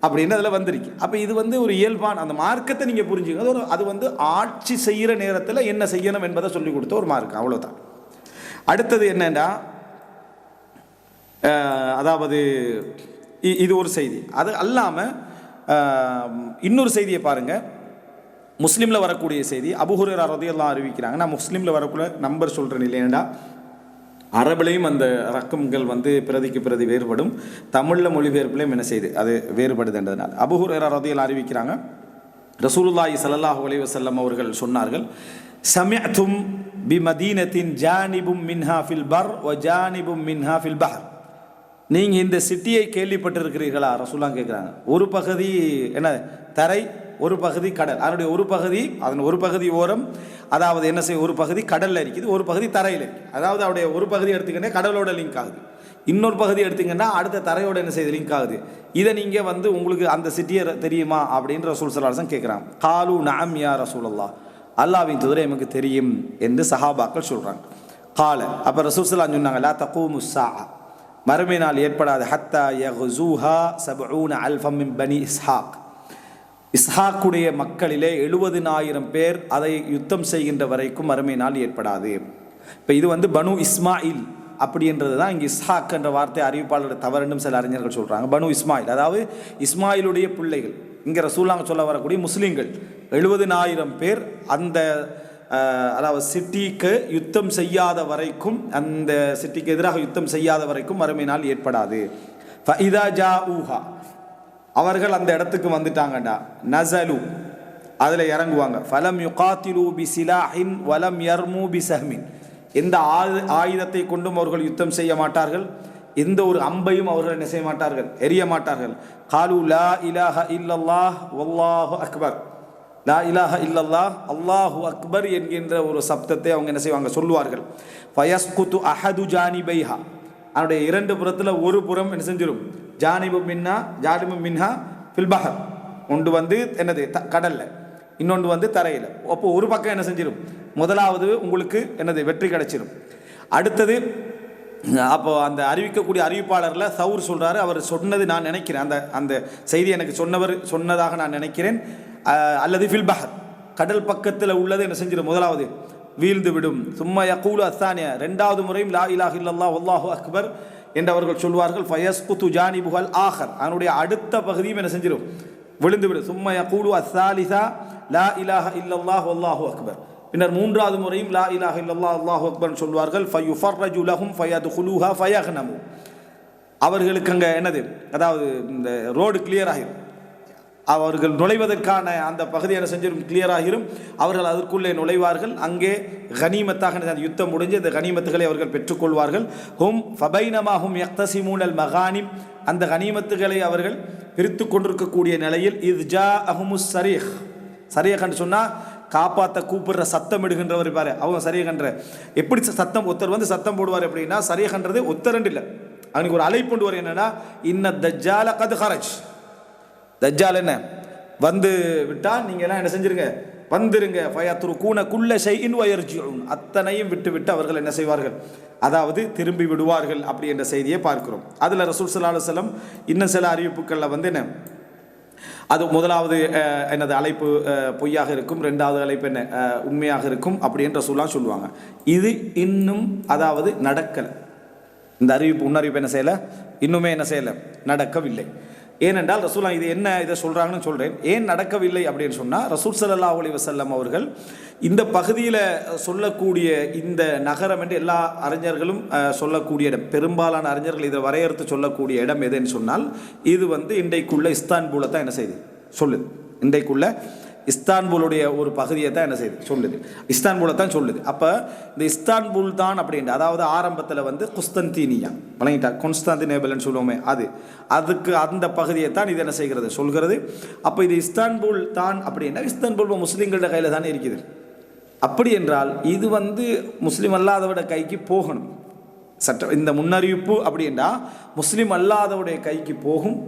அப்படின்னு அதில் வந்திருக்கு. அப்போ இது வந்து ஒரு இயல்பான அந்த மார்க்கத்தை நீங்கள் புரிஞ்சுங்க. அது வந்து ஆட்சி செய்கிற நேரத்தில் என்ன செய்யணும் என்பதை சொல்லிக் கொடுத்த ஒரு மார்க்கம், அவ்வளோதான். அடுத்தது என்னென்னா, அதாவது இது ஒரு செய்தி. அது அல்லாமல் இன்னொரு செய்தியை பாருங்கள், முஸ்லீமில் வரக்கூடிய செய்தி. அபூ ஹுரைரா ரலியல்லாஹு அன்ஹு அறிவிக்கிறாங்க. நான் முஸ்லீமில் வரக்கூடிய நம்பர் சொல்கிறேன் இல்லையா, அரபிலையும் அந்த ரக்கம்கள் வந்து பிரதிக்கு பிரதி வேறுபடும், தமிழில் மொழிபெயர்ப்புலையும் என்ன செய்து அது வேறுபடுதுன்றதுனால அபூ ஹுரைரா ரலியல்லாஹு அறிவிக்கிறாங்க, ரசூலுல்லாஹி ஸல்லல்லாஹு அலைஹி வஸல்லம் அவர்கள் சொன்னார்கள், சமிஅதும் பி மதீனத்தின் ஜானிபும் மின்ஹா ஃபில் பர் வ ஜானிபும் மின்ஹா ஃபில் பஹர். நீங்கள் இந்த சிட்டியை கேள்விப்பட்டிருக்கிறீர்களா ரசூலுல்லாஹ் கேட்குறாங்க. ஒரு பகுதி என்ன தரை, ஒரு பகுதி கடல். அதனுடைய ஒரு பகுதி ஓரம், அதாவது என்ன செய்ய, ஒரு பகுதி கடலில் இருக்குது, ஒரு பகுதி தரையில் இருக்குது. அதாவது அவருடைய ஒரு பகுதி எடுத்துக்கிட்டே கடலோட லிங்க் ஆகுது, இன்னொரு பகுதி எடுத்திங்கன்னா அடுத்த தரையோட என்ன செய்யுது லிங்க் ஆகுது. இதை நீங்கள் வந்து உங்களுக்கு அந்த சிட்டியை தெரியுமா அப்படின்னு ரசூல் ஸல்லல்லாஹு அலைஹி வஸல்லம் கேட்குறாங்க. காலு நஅம் யா ரசூலல்லாஹ், அல்லாஹ்வின் தூதரே எமக்கு தெரியும் என்று சஹாபாக்கள் சொல்கிறாங்க. கால, அப்போ ரசூல் ஸல்லல்லாஹு அலைஹி வஸல்லம் சொன்னாங்க, லா தகூமு ஸாஅ, மறுமை நாள் ஏற்படாது, ஹத்தா யக்ஸூஹா 70 அல்ஃபம் மின் பனி இஸ்ஹாக், இஸ்ஹாக்குடைய மக்களிலே 70,000 பேர் அதை யுத்தம் செய்கின்ற வரைக்கும் மறுமை நாள் ஏற்படாது. இப்போ இது வந்து பனு இஸ்மாயில் அப்படின்றது தான் இங்கே இஸ்ஹாக் என்ற வார்த்தை அறிவிப்பாளர் தவறுன்னு சில அறிஞர்கள் சொல்கிறாங்க. பனு இஸ்மாயில், அதாவது இஸ்மாயிலுடைய பிள்ளைகள். இங்கே ரசூலுல்லாஹ் சொல்ல வரக்கூடிய முஸ்லீம்கள் 70,000 பேர் அந்த அதாவது சிட்டிக்கு யுத்தம் செய்யாத வரைக்கும், அந்த சிட்டிக்கு எதிராக யுத்தம் செய்யாத வரைக்கும் மறுமை நாள் ஏற்படாது. ஃபஇதா ஜாஊஹா, அவர்கள் அந்த இடத்துக்கு வந்துட்டாங்கடா, நஸலு, அதில் இறங்குவாங்க. ஃபலம் யுகாத்திலு பி சிலாஹின் வலம் யர்மு பி சஹ்மின், எந்த ஆயுதத்தை கொண்டும் அவர்கள் யுத்தம் செய்ய மாட்டார்கள், எந்த ஒரு அம்பையும் அவர்கள் என்ன செய்ய மாட்டார்கள், எரிய மாட்டார்கள். காலு லா இலாஹ இல்லல்லாஹ் வல்லாஹு அக்பர், லா இலாஹ இல்லல்லாஹ் அல்லாஹு அக்பர் என்கின்ற ஒரு சப்தத்தை அவங்க என்ன செய்வாங்க, சொல்லுவார்கள். ஃபயஸ்குது அஹது ஜானிபைஹா, அவருடைய இரண்டு புறத்தில் ஒரு புறம் என்ன செஞ்சிடும், ஜானிபு மின்ஹா ஃபில் பஹர், ஒன்று வந்து என்னது கடலில், இன்னொன்று வந்து தரையில். அப்போ ஒரு பக்கம் என்ன செஞ்சிடும், முதலாவது உங்களுக்கு என்னது வெற்றி கிடைச்சிடும். அடுத்தது அப்போ அந்த அறிவிக்கக்கூடிய அறிவிப்பாளரில் சவுர் சொல்கிறாரு, அவர் சொன்னது நான் நினைக்கிறேன், அந்த செய்தி எனக்கு சொன்னதாக நான் நினைக்கிறேன், அல்லது ஃபில் பஹர், கடல் பக்கத்தில் உள்ளது என்ன செஞ்சிடும், முதலாவது வீழ்ந்து விடும். சும்மா யகூலு அஸ்ஸானியா, ரெண்டாவது முறையும் லா இலாஹ இல்லல்லாஹ் வல்லாஹு அக்பர் என்று அவர்கள் சொல்வார்கள். ஃபயஸ்குது ஜானிபுஹல் ஆஹர், அதனுடைய அடுத்த பகுதியும் என்ன செஞ்சிடும், விழுந்து விடும். சும்மா யகூலு அஸ்ஸாலிஸா லா இலாஹ இல்லல்லாஹ் வல்லாஹு அக்பர், பின்னர் மூன்றாவது முறையும் லா இலாஹ இல்லல்லாஹ் அல்லாஹு அக்பர் சொல்வார்கள். ஃபயுஃபர்ரஜு லஹும் ஃபயதுகுலூஹா ஃபயக்னமு, அவர்களுக்கு அங்கே என்னது, அதாவது இந்த ரோடு கிளியர் ஆகிடும், அவர்கள் நுழைவதற்கான அந்த பகுதி என்ன செஞ்சிடும், கிளியர் ஆகிரும், அவர்கள் அதற்குள்ளே நுழைவார்கள். அங்கே கனிமத்தாக யுத்தம் முடிஞ்சு இந்த கனிமத்துகளை அவர்கள் பெற்றுக்கொள்வார்கள். ஹும் ஃபபைனமா ஹும் யக்தசிமூனல் மகானிம், அந்த கனிமத்துகளை அவர்கள் பிரித்து கொண்டிருக்கக்கூடிய நிலையில் இது ஜா அஹுமுஸ் சரீஹ், சரியகன்று சொன்னால் காப்பாற்ற கூப்பிடுற சத்தம் இடுகின்றவர் பாரு, அவங்க சரியகன்ற எப்படி சத்தம், ஒருத்தர் வந்து சத்தம் போடுவார் அப்படின்னா, சரியகன்றது ஒத்தரண்டு இல்லை, அவனுக்கு ஒரு அழைப்பு கொண்டு வரும், என்னன்னா இன்ன தஜ்ஜால கது ஹரஜ், தஜ்ஜால் என்ன வந்து விட்டால் நீங்கள் எல்லாம் என்ன செஞ்சிருங்க, வந்துருங்க. ஃபயத்ருகூன குல்ல ஷைஇன் வயர்ஜிஊன், அத்தனையும் விட்டு அவர்கள் என்ன செய்வார்கள், அதாவது திரும்பி விடுவார்கள் அப்படி என்ற செய்தியை பார்க்கிறோம். அதில் ரசூல் ஸல்லல்லாஹு அலைஹி வஸல்லம் இன்னும் சில அறிவிப்புகளில் வந்து என்ன, அது முதலாவது என்னது அழைப்பு பொய்யாக இருக்கும், ரெண்டாவது அழைப்பு என்ன உண்மையாக இருக்கும் அப்படின்னு ரசூலுல்லாஹ் சொல்லுவாங்க. இது இன்னும் அதாவது நடக்கலை, இந்த அறிவிப்பு முன்னறிவிப்பு என்ன செய்யலை, இன்னுமே என்ன செய்யலை, நடக்கவில்லை. ஏனென்றால் ரசூலுல்லாஹ் இது என்ன இதை சொல்கிறாங்கன்னு சொல்கிறேன். ஏன் நடக்கவில்லை அப்படின்னு சொன்னால், ரசூல் ஸல்லல்லாஹு அலைஹி வஸல்லம் அவர்கள் இந்த பகுதியில் சொல்லக்கூடிய இந்த நகரம் என்று எல்லா அறிஞர்களும் சொல்லக்கூடிய இடம், பெரும்பாலான அறிஞர்கள் இதை வரையறுத்து சொல்லக்கூடிய இடம் எதுன்னு சொன்னால், இது வந்து இன்றைக்குள்ள இஸ்தான்பூலை தான் என்ன செய்யுது சொல்லுது. இன்றைக்குள்ள இஸ்தான்புலுடைய ஒரு பகுதியை தான் என்ன செய்யுது சொல்லுது, இஸ்தான்புலை தான் சொல்லுது. அப்போ இந்த இஸ்தான்புல் தான் அப்படின்ட்டு, அதாவது ஆரம்பத்தில் வந்து குஸ்தந்தீனியா வழங்கிட்டா, கொன்ஸ்டாந்தினேபிள்னு சொல்லுவோமே அதுக்கு அந்த பகுதியை தான் இது என்ன செய்கிறது சொல்கிறது. அப்போ இது இஸ்தான்புல் தான் அப்படின்னா இஸ்தான்புல் முஸ்லீம்களோட கையில் தானே இருக்குது. அப்படி என்றால் இது வந்து முஸ்லீம் அல்லாதவோட கைக்கு போகணும். இந்த முன்னறிவிப்பு அப்படின்னா முஸ்லீம் அல்லாதவுடைய கைக்கு போகும்.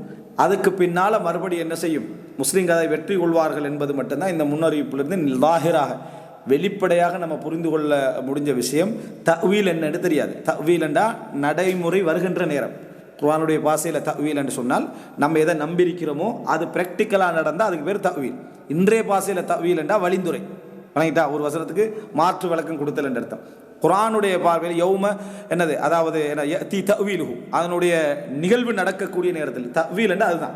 அதுக்கு பின்னால் மறுபடி என்ன செய்யும், முஸ்லீம்கள் அதை வெற்றி கொள்வார்கள் என்பது மட்டும்தான் இந்த முன்னறிவிப்பிலிருந்து லாஹிராக வெளிப்படையாக நம்ம புரிந்து கொள்ள முடிஞ்ச விஷயம். தஅ்வீல் என்னன்னு தெரியாது. தஅ்வீல் என்றால் நடைமுறை வருகின்ற நேரம். குர்ஆனுடைய பாஷையில் தஅ்வீல் என்று சொன்னால் நம்ம எதை நம்பியிருக்கிறோமோ அது ப்ராக்டிக்கலாக நடந்தால் அதுக்கு பேர் தஅ்வீல். இன்றைய பாஷையில் தஅ்வீல் என்றால் வழிந்துரை வணங்கிட்டா, ஒரு வசனத்துக்கு மாற்று விளக்கம் கொடுத்தல் என்று அர்த்தம். குர்ஆனுடைய பார்வையில் யௌம என்னது, அதாவது தி தஅ்வீலுஹு, அதனுடைய நிகழ்வு நடக்கக்கூடிய நேரத்தில் தஅ்வீல் என்று அதுதான்.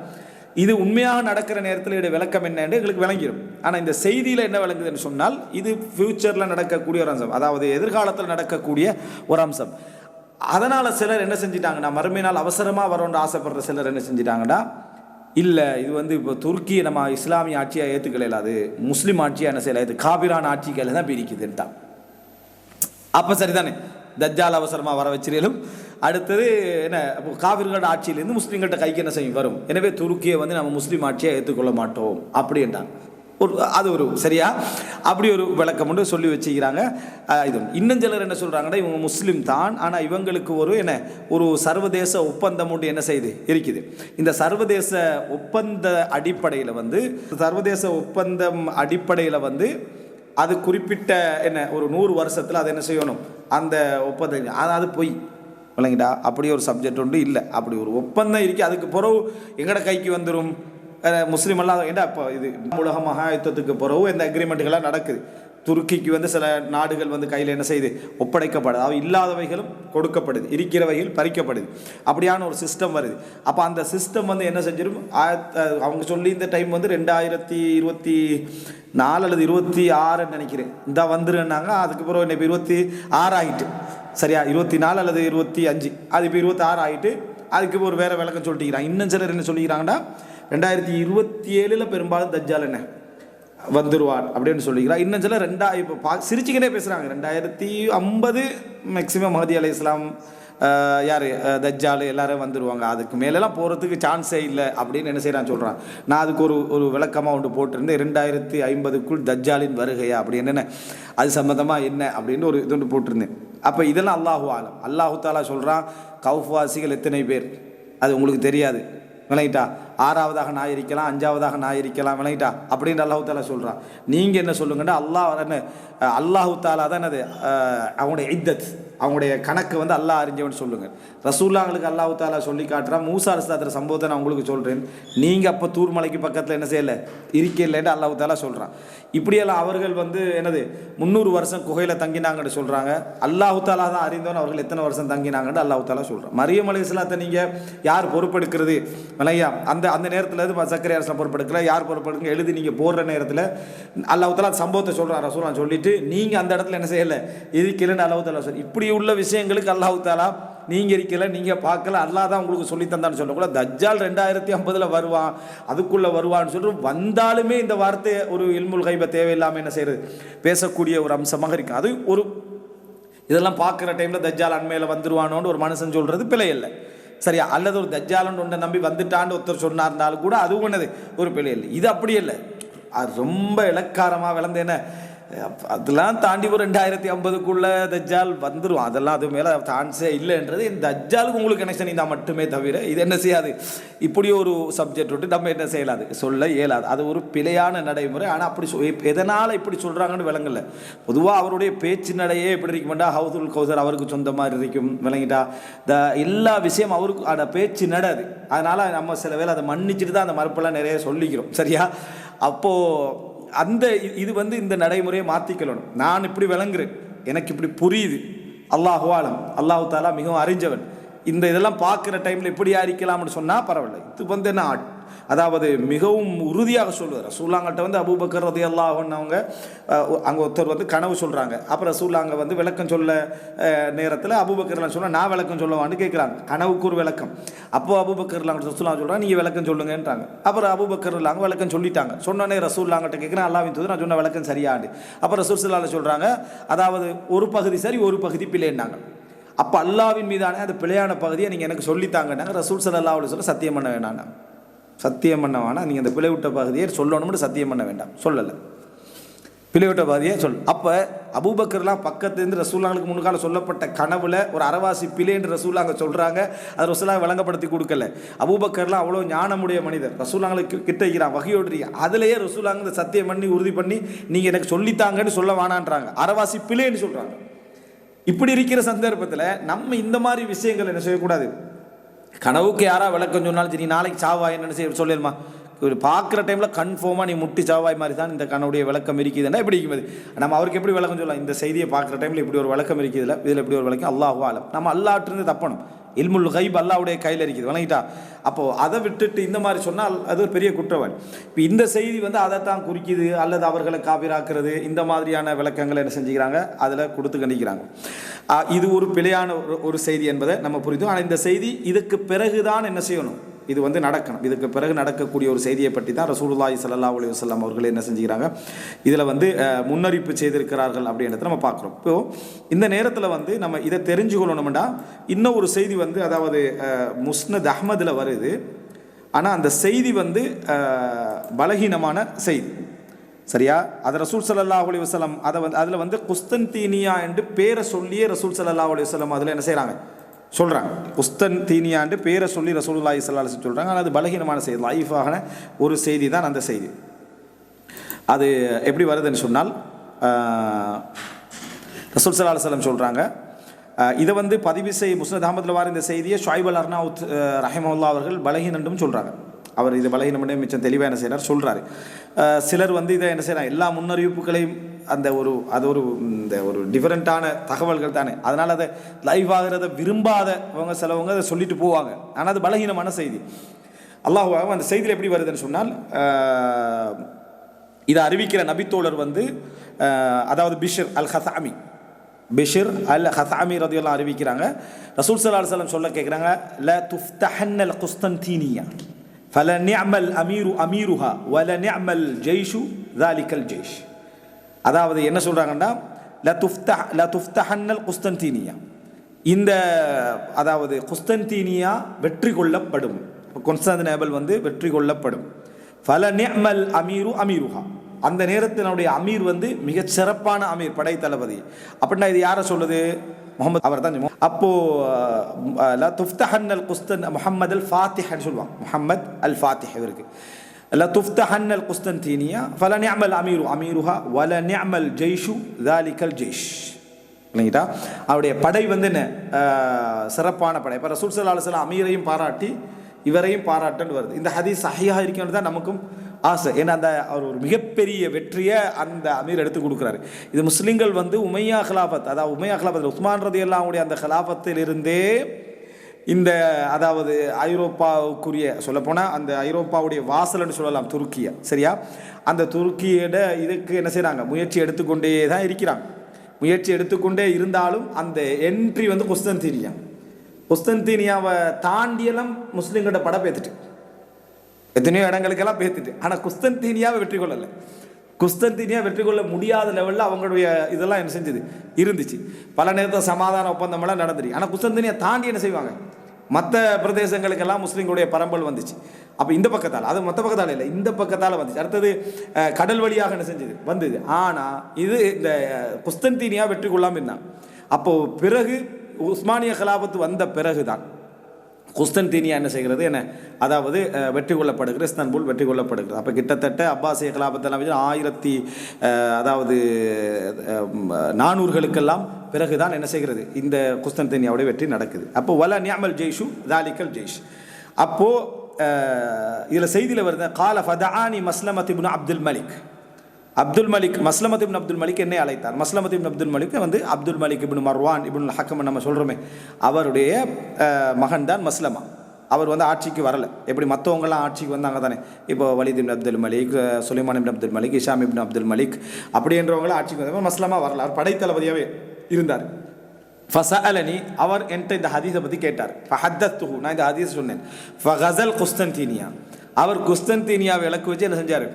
இது உண்மையாக நடக்கிற நேரத்தில் இதோட விளக்கம் என்ன என்று எங்களுக்கு விளங்கிடும். ஆனால் இந்த செய்தியில் என்ன விளங்குதுன்னு சொன்னால் இது ஃபியூச்சரில் நடக்கக்கூடிய ஒரு அம்சம், அதாவது எதிர்காலத்தில் நடக்கக்கூடிய ஒரு அம்சம். அதனால் சிலர் என்ன செஞ்சிட்டாங்கன்னா, மறுமை நாள் அவசரமாக வரோன்னு ஆசைப்படுற சிலர் என்ன செஞ்சிட்டாங்கன்னா, இல்லை இது வந்து இப்போ துருக்கியை நம்ம இஸ்லாமிய ஆட்சியாக ஏற்றுக்கல, அது முஸ்லீம் ஆட்சியாக என்ன செய்யலை, இது காபிரான ஆட்சிகளை தான் பிரிக்குதுன்ட்டான். அப்போ சரிதானே, தஜ்ஜால் அவசரமாக வர வச்சிருக்கலும் அடுத்தது என்ன, காவிர்களோட ஆட்சியிலேருந்து முஸ்லீம்கிட்ட கைக்கு என்ன செய்யும் வரும். எனவே துருக்கியை வந்து நம்ம முஸ்லீம் ஆட்சியாக ஏற்றுக்கொள்ள மாட்டோம் அப்படின்றாங்க. அது ஒரு சரியா அப்படி ஒரு விளக்கம் ஒன்று சொல்லி வச்சுக்கிறாங்க. இது இன்னும் சிலர் என்ன சொல்கிறாங்கன்னா, இவங்க முஸ்லீம் தான், ஆனால் இவங்களுக்கு ஒரு சர்வதேச ஒப்பந்தம் ஒன்று என்ன செய்யுது இருக்குது. இந்த சர்வதேச ஒப்பந்த அடிப்படையில் அது குறிப்பிட்ட ஒரு 100 வருஷத்தில் அது என்ன செய்யணும், அந்த ஒப்பந்தம் அது போய் விளங்கிட்டா. அப்படி ஒரு சப்ஜெக்ட் ஒன்று இல்லை. அப்படி ஒரு ஒப்பந்தம் இருக்குது, அதுக்கு பிறகு எங்கட கைக்கு வந்துடும் முஸ்லீம் அல்லாத. ஏண்டா இப்போ இது உலக மகா யுத்தத்துக்கு பிறகு இந்த அக்ரிமெண்ட்டுகள்லாம் நடக்குது. துருக்கிக்கு வந்து சில நாடுகள் வந்து கையில் என்ன செய்யுது ஒப்படைக்கப்படுது, அவை இல்லாதவைகளும் கொடுக்கப்படுது, இருக்கிறவைகள் பறிக்கப்படுது. அப்படியான ஒரு சிஸ்டம் வருது. அப்போ அந்த சிஸ்டம் வந்து என்ன செஞ்சிடும், அவங்க சொல்லி இந்த டைம் வந்து 2024 அல்லது 26 நினைக்கிறேன் இந்த வந்துருன்னாங்க. அதுக்கு பிறகு என்ன இப்போ 26 ஆகிட்டு, சரியா 24 அல்லது 25, அது இப்போ 26 ஆகிட்டு. அதுக்கு ஒரு வேறு விளக்கம் சொல்லிட்டுக்கிறாங்க. இன்னும் சிலர் என்ன சொல்லிக்கிறாங்கன்னா, 2027 பெரும்பாலும் தஜ்ஜால் என்ன வந்துடுவார் அப்படின்னு சொல்லிக்கிறார். இன்னும் சில இப்போ சிரிச்சுக்கிட்டே பேசுகிறாங்க 2050 மேக்சிமம் மஹதி அலைஹிஸ்ஸலாம் யார் தஜ்ஜால் எல்லாரும் வந்துடுவாங்க, அதுக்கு மேலெல்லாம் போகிறதுக்கு சான்ஸே இல்லை அப்படின்னு என்ன செய்கிறான்னு சொல்கிறான். நான் அதுக்கு ஒரு விளக்கமாக ஒன்று போட்டிருந்தேன், 2050க்குள் தஜ்ஜாலின் வருகையா அப்படி என்னென்ன அது சம்மந்தமாக என்ன அப்படின்னு ஒரு இது ஒன்று போட்டிருந்தேன். அப்போ இதெல்லாம் அல்லாஹு ஆலம். அல்லாஹு தாலா சொல்கிறான், கௌஃப்வாசிகள் எத்தனை பேர் அது உங்களுக்கு தெரியாது விளங்கிட்டா. 6வதாக நான் இருக்கலாம், 5வதாக நான் இருக்கலாம் விளங்கிட்டா அப்படின்னு அல்லாஹு தாலா சொல்கிறான். நீங்கள் என்ன சொல்லுங்கன்னா, அல்லாஹு தாலா தான் என்னது அவங்களுடைய இத்தத், அவங்களுடைய கணக்கு வந்து அல்லாஹ் அறிஞ்சவன் சொல்லுங்கள். ரசூல்லாங்களுக்கு அல்லாஹு தாலா சொல்லி காட்டுறான். மூசா அலைஹிஸ்ஸலாத்துடைய சம்பவத்தை நான் உங்களுக்கு சொல்கிறேன், நீங்கள் அப்போ தூர் மலைக்கு பக்கத்தில் என்ன செய்யலை இருக்கலைன்னு அல்லாஹு தாலா சொல்கிறான். இப்படியெல்லாம் அவர்கள் வந்து என்னது 300 வருஷம் குகையில் தங்கினாங்கன்னு சொல்கிறாங்க. அல்லாஹு தாலா தான் அறிந்தவன் அவர்கள் எத்தனை வருஷம் தங்கினாங்கன்னு அல்லாஹு தாலா சொல்கிறான். மரியம் அலைஹிஸ்ஸலாத்தை நீங்கள் யார் பொறுப்பெடுக்கிறது விளையா, அந்த நேரத்தில் சக்கரை அரசு பொறுப்பெடுக்கல, யார் பொறுப்பெடுங்க எழுதி நீங்கள் போடுற நேரத்தில் அல்லாஹ் தாலா சம்பவத்தை சொல்கிறான். ரசூலுல்லாஹ் சொல்லிட்டு நீங்கள் அந்த இடத்துல என்ன செய்யலை இருக்கலைன்னு அல்லாஹ் தாலா சொல்லி, இப்படி உள்ள விஷயங்களுக்கு அல்லாஹ் தாலா நீங்கள் இருக்கல, நீங்கள் பார்க்கல, அல்லாஹ் தான் உங்களுக்கு சொல்லி தந்தான்னு சொல்லக்கூட. தஜ்ஜால் 2050 வருவான், அதுக்குள்ளே வருவான்னு சொல்லிட்டு வந்தாலுமே இந்த வார்த்தை ஒரு இல்முல் கைப தேவையில்லாமல் என்ன செய்கிறது பேசக்கூடிய ஒரு அம்சமாக இருக்கு. அது ஒரு இதெல்லாம் பார்க்குற டைமில் தஜ்ஜால் அண்மையில் வந்துடுவானோன்னு ஒரு மனுஷன் சொல்கிறது பிழை இல்லை, சரியா. அல்லது ஒரு தஜ்ஜாலன் ஒன்றை நம்பி வந்துட்டான்னு ஒருத்தர் சொன்னார்னாலும் கூட அது ஒன்றது ஒரு பிழை இல்லை. இது அப்படி இல்லை, அது ரொம்ப இலக்காரமாக விளந்து என்ன அதெல்லாம் தாண்டி ஒரு 2050க்குள்ளே தஜ்ஜால் வந்துடும், அதெல்லாம் அது மேலே சான்ஸே இல்லைன்றது இந்த தஜ்ஜாலுக்கு உங்களுக்கு கனெக்ஷன் இருந்தால் மட்டுமே தவிர இது என்ன செய்யாது. இப்படி ஒரு சப்ஜெக்ட் விட்டு நம்ம என்ன செய்யலாது சொல்ல இயலாது. அது ஒரு பிழையான நடைமுறை. ஆனால் அப்படி எதனால் இப்படி சொல்கிறாங்கன்னு விளங்கல. பொதுவாக அவருடைய பேச்சு நடையே எப்படி இருக்குமெண்டா ஹவுதுல் கௌசர் அவருக்கு சொந்த மாதிரி இருக்கும் விளங்கிட்டா. எல்லா விஷயம் அவருக்கு பேச்சு நடாது. அதனால் நம்ம சில வேலை அதை மன்னிச்சுட்டு தான் அந்த மறுப்பெல்லாம் நிறைய சொல்லிக்கிறோம், சரியா. அப்போது இது வந்து இந்த நடைமுறையை மாற்றிக்கணும். நான் இப்படி விளங்குறேன், எனக்கு இப்படி புரியுது, அல்லாஹு ஆலம், அல்லாஹு தாலா மிகவும் அறிஞ்சவன். இதெல்லாம் பார்க்குற டைமில் இப்படியா இருக்கலாம்னு சொன்னால் பரவாயில்ல. இது வந்து என்ன அதாவது மிகவும் உறுதியாக சொல்லுவார். ரசூலுல்லாஹ்கிட்ட வந்து அபூபக்கர் ரலியல்லாஹு அன்ஹு அவங்க அங்கே ஒருத்தர் வந்து கனவு சொல்கிறாங்க. அப்புறம் ரசூலுல்லாஹ் வந்து விளக்கம் சொல்ல நேரத்தில் அபூபக்கர்லாம் சொல்ல நான் விளக்கம் சொல்லவான்னு கேட்குறாங்க, கனவுக்கு ஒரு விளக்கம். அப்போ அபூபக்கர்லாம் ரசூலுல்லாஹ் சொல்கிறாங்க நீங்கள் விளக்கம் சொல்லுங்கன்றாங்க. அப்புறம் அபூபக்கர்லாம் விளக்கம் சொல்லிட்டாங்க. சொன்னோன்னே ரசூலுல்லாஹ்கிட்ட கேட்குறேன் அல்லாஹ்வின் தூதர் நான் சொன்ன விளக்கம் சரியாண்டு. அப்போ ரசூல் ஸல்லல்லாஹு அலைஹி சொல்கிறாங்க அதாவது ஒரு பகுதி சரி ஒரு பகுதி பிழைன்னாங்க. அப்போ அல்லாஹ்வின் மீதான அந்த பிழையான பகுதியை நீங்கள் எனக்கு சொல்லித்தாங்கன்னாங்க. ரசூல் ஸல்லல்லாஹு அலைஹி வஸல்லம் சத்தியம் பண்ண வேண்டாம், சத்தியம் பண்ண வேணாம், நீங்கள் அந்த பிழை விட்ட பகுதியை சொல்லணும்னு சத்தியம் பண்ண வேண்டாம், சொல்லலை, பிழை விட்ட பகுதியை அப்போ அபூபக்கர்லாம் பக்கத்துலேருந்து ரசூலுல்லாஹ்வுக்கு முன்கால சொல்லப்பட்ட கனவுல ஒரு அரவாசி பிழைன்னு ரசூலுல்லாஹ் அங்கே சொல்கிறாங்க. அது ரசூலுல்லாஹ் விளங்கப்படுத்தி கொடுக்கல. அபூபக்கர்லாம் அவ்வளோ ஞானமுடைய மனிதர், ரசூலுல்லாஹ்வுக்கு கிட்ட இருக்கிறான் வகையோடுறீங்க, அதிலேயே ரசூலுல்லாஹ் இந்த சத்தியம் பண்ணி உறுதி பண்ணி நீங்கள் எனக்கு சொல்லித்தாங்கன்னு சொல்ல வேணான்றாங்க, அரவாசி பிழைன்னு சொல்கிறாங்க. இப்படி இருக்கிற சந்தர்ப்பத்தில் நம்ம இந்த மாதிரி விஷயங்கள் என்ன செய்யக்கூடாது. கனவுக்கு யாராவது விளக்கம் சொன்னாலும் சரி நாளைக்கு சாவாய் என்னென்ன செய்ய சொல்லிடுமா, பார்க்குற டைமில் கன்ஃபார்மாக நீ முட்டி சாவாய் மாதிரி தான் இந்த கனவுடைய விளக்கம் இருக்குதுன்னா எப்படி இருக்குது. நம்ம அவருக்கு எப்படி விளக்கம் சொல்லலாம், இந்த செய்தியை பார்க்குற டைமில் இப்படி ஒரு விளக்கம் இருக்குதுல்ல, இதில் இப்படி ஒரு விளக்கம் அல்லாஹு ஆலம். நம்ம அல்லாஹ்விட்டிருந்து தப்பணும், இல்முல் கைப் அல்லாஹ்வுடைய கையில் இருக்குது வணங்கிட்டா. அப்போது அதை விட்டுட்டு இந்த மாதிரி சொன்னால் அது ஒரு பெரிய குற்றவாளி. இப்போ இந்த செய்தி வந்து அதைத்தான் குறிக்குது அல்லது அவர்களை காபிராக்குறது இந்த மாதிரியான விளக்கங்களை என்ன செஞ்சுக்கிறாங்க அதில் கொடுத்து கண்டிக்கிறாங்க. இது ஒரு பிழையான ஒரு செய்தி என்பதை நம்ம புரிந்தோம். ஆனால் இந்த செய்தி இதுக்கு பிறகுதான் என்ன செய்யணும், இது வந்து நடக்கணும். இதுக்கு பிறகு நடக்கக்கூடிய ஒரு செய்தியை பற்றி தான் ரசூலுல்லாஹி ஸல்லல்லாஹு அலைஹி வஸல்லம் அவர்கள் என்ன செஞ்சுக்கிறாங்க இதில் வந்து முன்னறிப்பு செய்திருக்கிறார்கள் அப்படின்றத நம்ம பார்க்குறோம். இப்போது இந்த நேரத்தில் வந்து நம்ம இதை தெரிஞ்சுக்கொள்ளணும்னா இன்னும் ஒரு செய்தி வந்து அதாவது முஸ்னத் அஹ்மதில் வருது. ஆனால் அந்த செய்தி வந்து பலகீனமான செய்தி, சரியா. அது ரசூல் ஸல்லல்லாஹு அலைஹி வஸல்லம் அதை வந்து அதில் வந்து குஸ்தன்தீனியா என்று பேரை சொல்லியே ரசூல் ஸல்லல்லாஹு அலைஹி வஸல்லம் அதில் என்ன செய்கிறாங்க சொல்கிறாங்க. குஸ்தன்தீனியாண்டு பேரை சொல்லி ரசூலுல்லாஹி ஸல்லல்லாஹு அலைஹி வஸல்லம் சொல்கிறாங்க. ஆனால் அது பலகீனமான செய்தி, லைஃபான ஒரு செய்தி தான் அந்த செய்தி. அது எப்படி வருதுன்னு சொன்னால் ரசூல் ஸல்லல்லாஹு அலைஹி வஸல்லம் சொல்கிறாங்க, இதை வந்து பதிவு செய்ய முஸ்னத் அஹ்மதில் வார இந்த செய்தியை ஷுஐப் அல் அர்னவுத் ரஹிமஹுல்லாஹ் அவர்கள் பலகீனன்றும் சொல்கிறாங்க. அவர் இது பலகீனம்னே மிச்சம் தெளிவாக என்ன செய்கிறார் சொல்கிறாரு. சிலர் வந்து இதை என்ன செய்கிறாங்க எல்லா முன்னறிவிப்புகளையும் அந்த அது இந்த ஒரு டிஃபரெண்ட்டான தகவல்கள் தானே, அதனால் அதை லைவ் ஆகிறத விரும்பாதவங்க சிலவங்க அதை சொல்லிட்டு போவாங்க. ஆனால் அது பலகீனமான செய்தி. அல்லாஹ் அந்த செய்தியில் எப்படி வருதுன்னு சொன்னால் இதை அறிவிக்கிற நபித்தோழர் வந்து அதாவது பிஷர் அல் ஹஸாமி ரலியல்லாஹு அறிவிக்கிறாங்க. ரசூல் ஸல்லல்லாஹு அலைஹி வஸல்லம் சொல்ல கேட்குறாங்க, ல துஃப்தஹன்னல் குஸ்தன்தீனியா ஃபல நிஅமல் அமீரு அமீருஹா வல நிஅமல் ஜெய்ஷு ذلكல் ஜெய்ஷ். அதாவது என்ன சொல்கிறாங்கன்னா ல துஃப்தஹன்னல் குஸ்தன்தீனியா, இந்த அதாவது குஸ்தன்தீனியா வெற்றி கொள்ளப்படும், கான்ஸ்டாந்தினோபிள் வந்து வெற்றி கொள்ளப்படும். ஃபல நிஅமல் அமீரு அமீருஹா, அந்த நேரத்தினுடைய அமீர் வந்து மிகச் சிறப்பான அமீர், படை தளபதி. அப்படின்னா இது யாரை சொல்லுது, முகமது அவர் தான். அப்போது ல துஃப்தஹன்னல் முஹம்மது அல் ஃபாத்திஹ்னு சொல்லுவாங்க, முஹம்மத் அல் ஃபாத்திஹ் இவருக்கு. ல துஃப்தஹன்னல் குஸ்தன்தீனியா ஃபல நிஅமல் அமீரு அமீருஹா வல நிஅமல் ஜெய்ஷு ذلكல் ஜெய்ஷ். இல்லைங்களா, அவருடைய படை வந்து என்ன சிறப்பான படை. இப்போ ரசூல் ஸல்லல்லாஹு அலைஹி வஸல்லம் அமீரையும் பாராட்டி இவரையும் பாராட்டுன்னு வருது. இந்த ஹதீஸ் சஹீஹாக இருக்கிறது தான் நமக்கும் ஆசை. ஏன்னா அந்த அவர் ஒரு மிகப்பெரிய வெற்றியை அந்த அமீர் எடுத்து கொடுக்குறாரு. இது முஸ்லீம்கள் வந்து உமையா ஹிலாஃபத், அதாவது உமையா ஹிலாஃபத் உஸ்மான் ரலியல்லாஹு அன்ஹு அந்த ஹிலாஃபத்திலிருந்தே இந்த அதாவது ஐரோப்பாவுக்குரிய சொல்லப்போனால் அந்த ஐரோப்பாவுடைய வாசல்னு சொல்லலாம் துருக்கியை, சரியா. அந்த துருக்கியோட இதுக்கு என்ன செய்கிறாங்க முயற்சி எடுத்துக்கொண்டே தான் இருக்கிறாங்க. முயற்சி எடுத்துக்கொண்டே இருந்தாலும் அந்த என்ட்ரி வந்து குஸ்தன்தீனியாவை தாண்டியெல்லாம் முஸ்லீம்கிட்ட படம் பேத்துட்டு எத்தனையோ இடங்களுக்கெல்லாம் பேத்துட்டு, ஆனால் குஸ்தன்தீனியாவை வெற்றி கொள்ளலை. குஸ்தன்தீனியா வெற்றி கொள்ள முடியாத லெவலில் அவங்களுடைய இதெல்லாம் என்ன செஞ்சது இருந்துச்சு. பல நேரத்தில் சமாதான ஒப்பந்தமெல்லாம் நடந்துச்சு. ஆனால் குஸ்தன்தீனியா தாண்டி என்ன செய்வாங்க மற்ற பிரதேசங்களுக்கெல்லாம் முஸ்லீம்களுடைய பரம்பல் வந்துச்சு. அப்போ இந்த பக்கத்தால், அது மற்ற பக்கத்தால் இல்லை, இந்த பக்கத்தால் வந்துச்சு. அடுத்தது கடல் வழியாக என்ன செஞ்சது வந்தது. ஆனால் இது இந்த குஸ்தன்தீனியா வெற்றி கொள்ளாமல் இருந்தாங்க. அப்போது பிறகு உஸ்மானிய கலாபத்து வந்த பிறகு தான் குஸ்தன்தீனியா என்ன செய்கிறது என்ன அதாவது வெற்றி கொள்ளப்படுகிறது, இஸ்தான்புல் வெற்றி கொள்ளப்படுகிறது. அப்போ கிட்டத்தட்ட அப்பாசிய கலாபத்தெல்லாம் 1400களுக்கெல்லாம் பிறகுதான் என்ன செய்கிறது இந்த குஸ்தன்தீனியாவுடைய வெற்றி நடக்குது. அப்போ வல நிஅமல் ஜெய்ஷு ذلكல் ஜெய்ஷ். அப்போது இதில் செய்தியில் வருது, கால ஃபதஆனி மஸ்லமத் இப்னு அப்துல் மலிக். மஸ்லமத் இப்னு அப்துல் மலிக் என்னை அழைத்தார். மஸ்லமத் இப்னு அப்துல் மலிக் வந்து அப்துல் மலிக் இப்னு மர்வான் இப்னு ஹக்கம் நம்ம சொல்கிறோமே அவருடைய மகன் தான் மஸ்லமா. அவர் வந்து ஆட்சிக்கு வரலை. எப்படி மற்றவங்களாம் ஆட்சிக்கு வந்தாங்க தானே, இப்போ வலித் இப்னு அப்துல் மலிக், சுலைமான் இப்னு அப்துல் மலிக், இஷாம் இப்னு அப்துல் மலிக் அப்படின்றவங்களாம் ஆட்சிக்கு வந்தாங்க. மஸ்லமா வரல, அவர் படைத்தளபதியாகவே இருந்தார். ஃபஸஅலனி, அவர் என்கிட்ட இந்த ஹதீஸை பற்றி கேட்டார். ஃபஹத்தத்துஹு, நான் இந்த ஹதீஸ் சொன்னேன். ஃபகஸல் குஸ்தன்தீனியா, அவர் குஸ்தன்தீனியாவை இலக்கு வச்சு என்ன செஞ்சார்,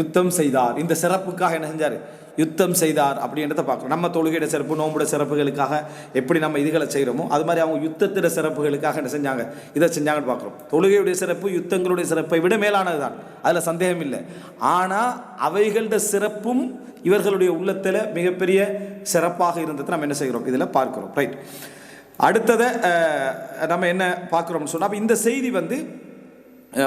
யுத்தம் செய்தார். இந்த சிறப்புக்காக என்ன செஞ்சார், யுத்தம் செய்தார் அப்படின்றத பார்க்குறோம். நம்ம தொழுகையோட சிறப்பு, நோம்புட சிறப்புகளுக்காக எப்படி நம்ம இதுகளை செய்கிறோமோ அது மாதிரி அவங்க யுத்தத்திட சிறப்புகளுக்காக என்ன செஞ்சாங்க, இதை செஞ்சாங்கன்னு பார்க்குறோம். தொழுகையுடைய சிறப்பு யுத்தங்களுடைய சிறப்பை விட மேலானது தான், அதில் சந்தேகம் இல்லை. ஆனால் அவைகளோட சிறப்பும் இவர்களுடைய உள்ளத்தில் மிகப்பெரிய சிறப்பாக இருந்தது நம்ம என்ன செய்கிறோம், இதில் பார்க்குறோம். ரைட், அடுத்ததை நம்ம என்ன பார்க்குறோம்னு சொன்னால், அப்போ இந்த செய்தி வந்து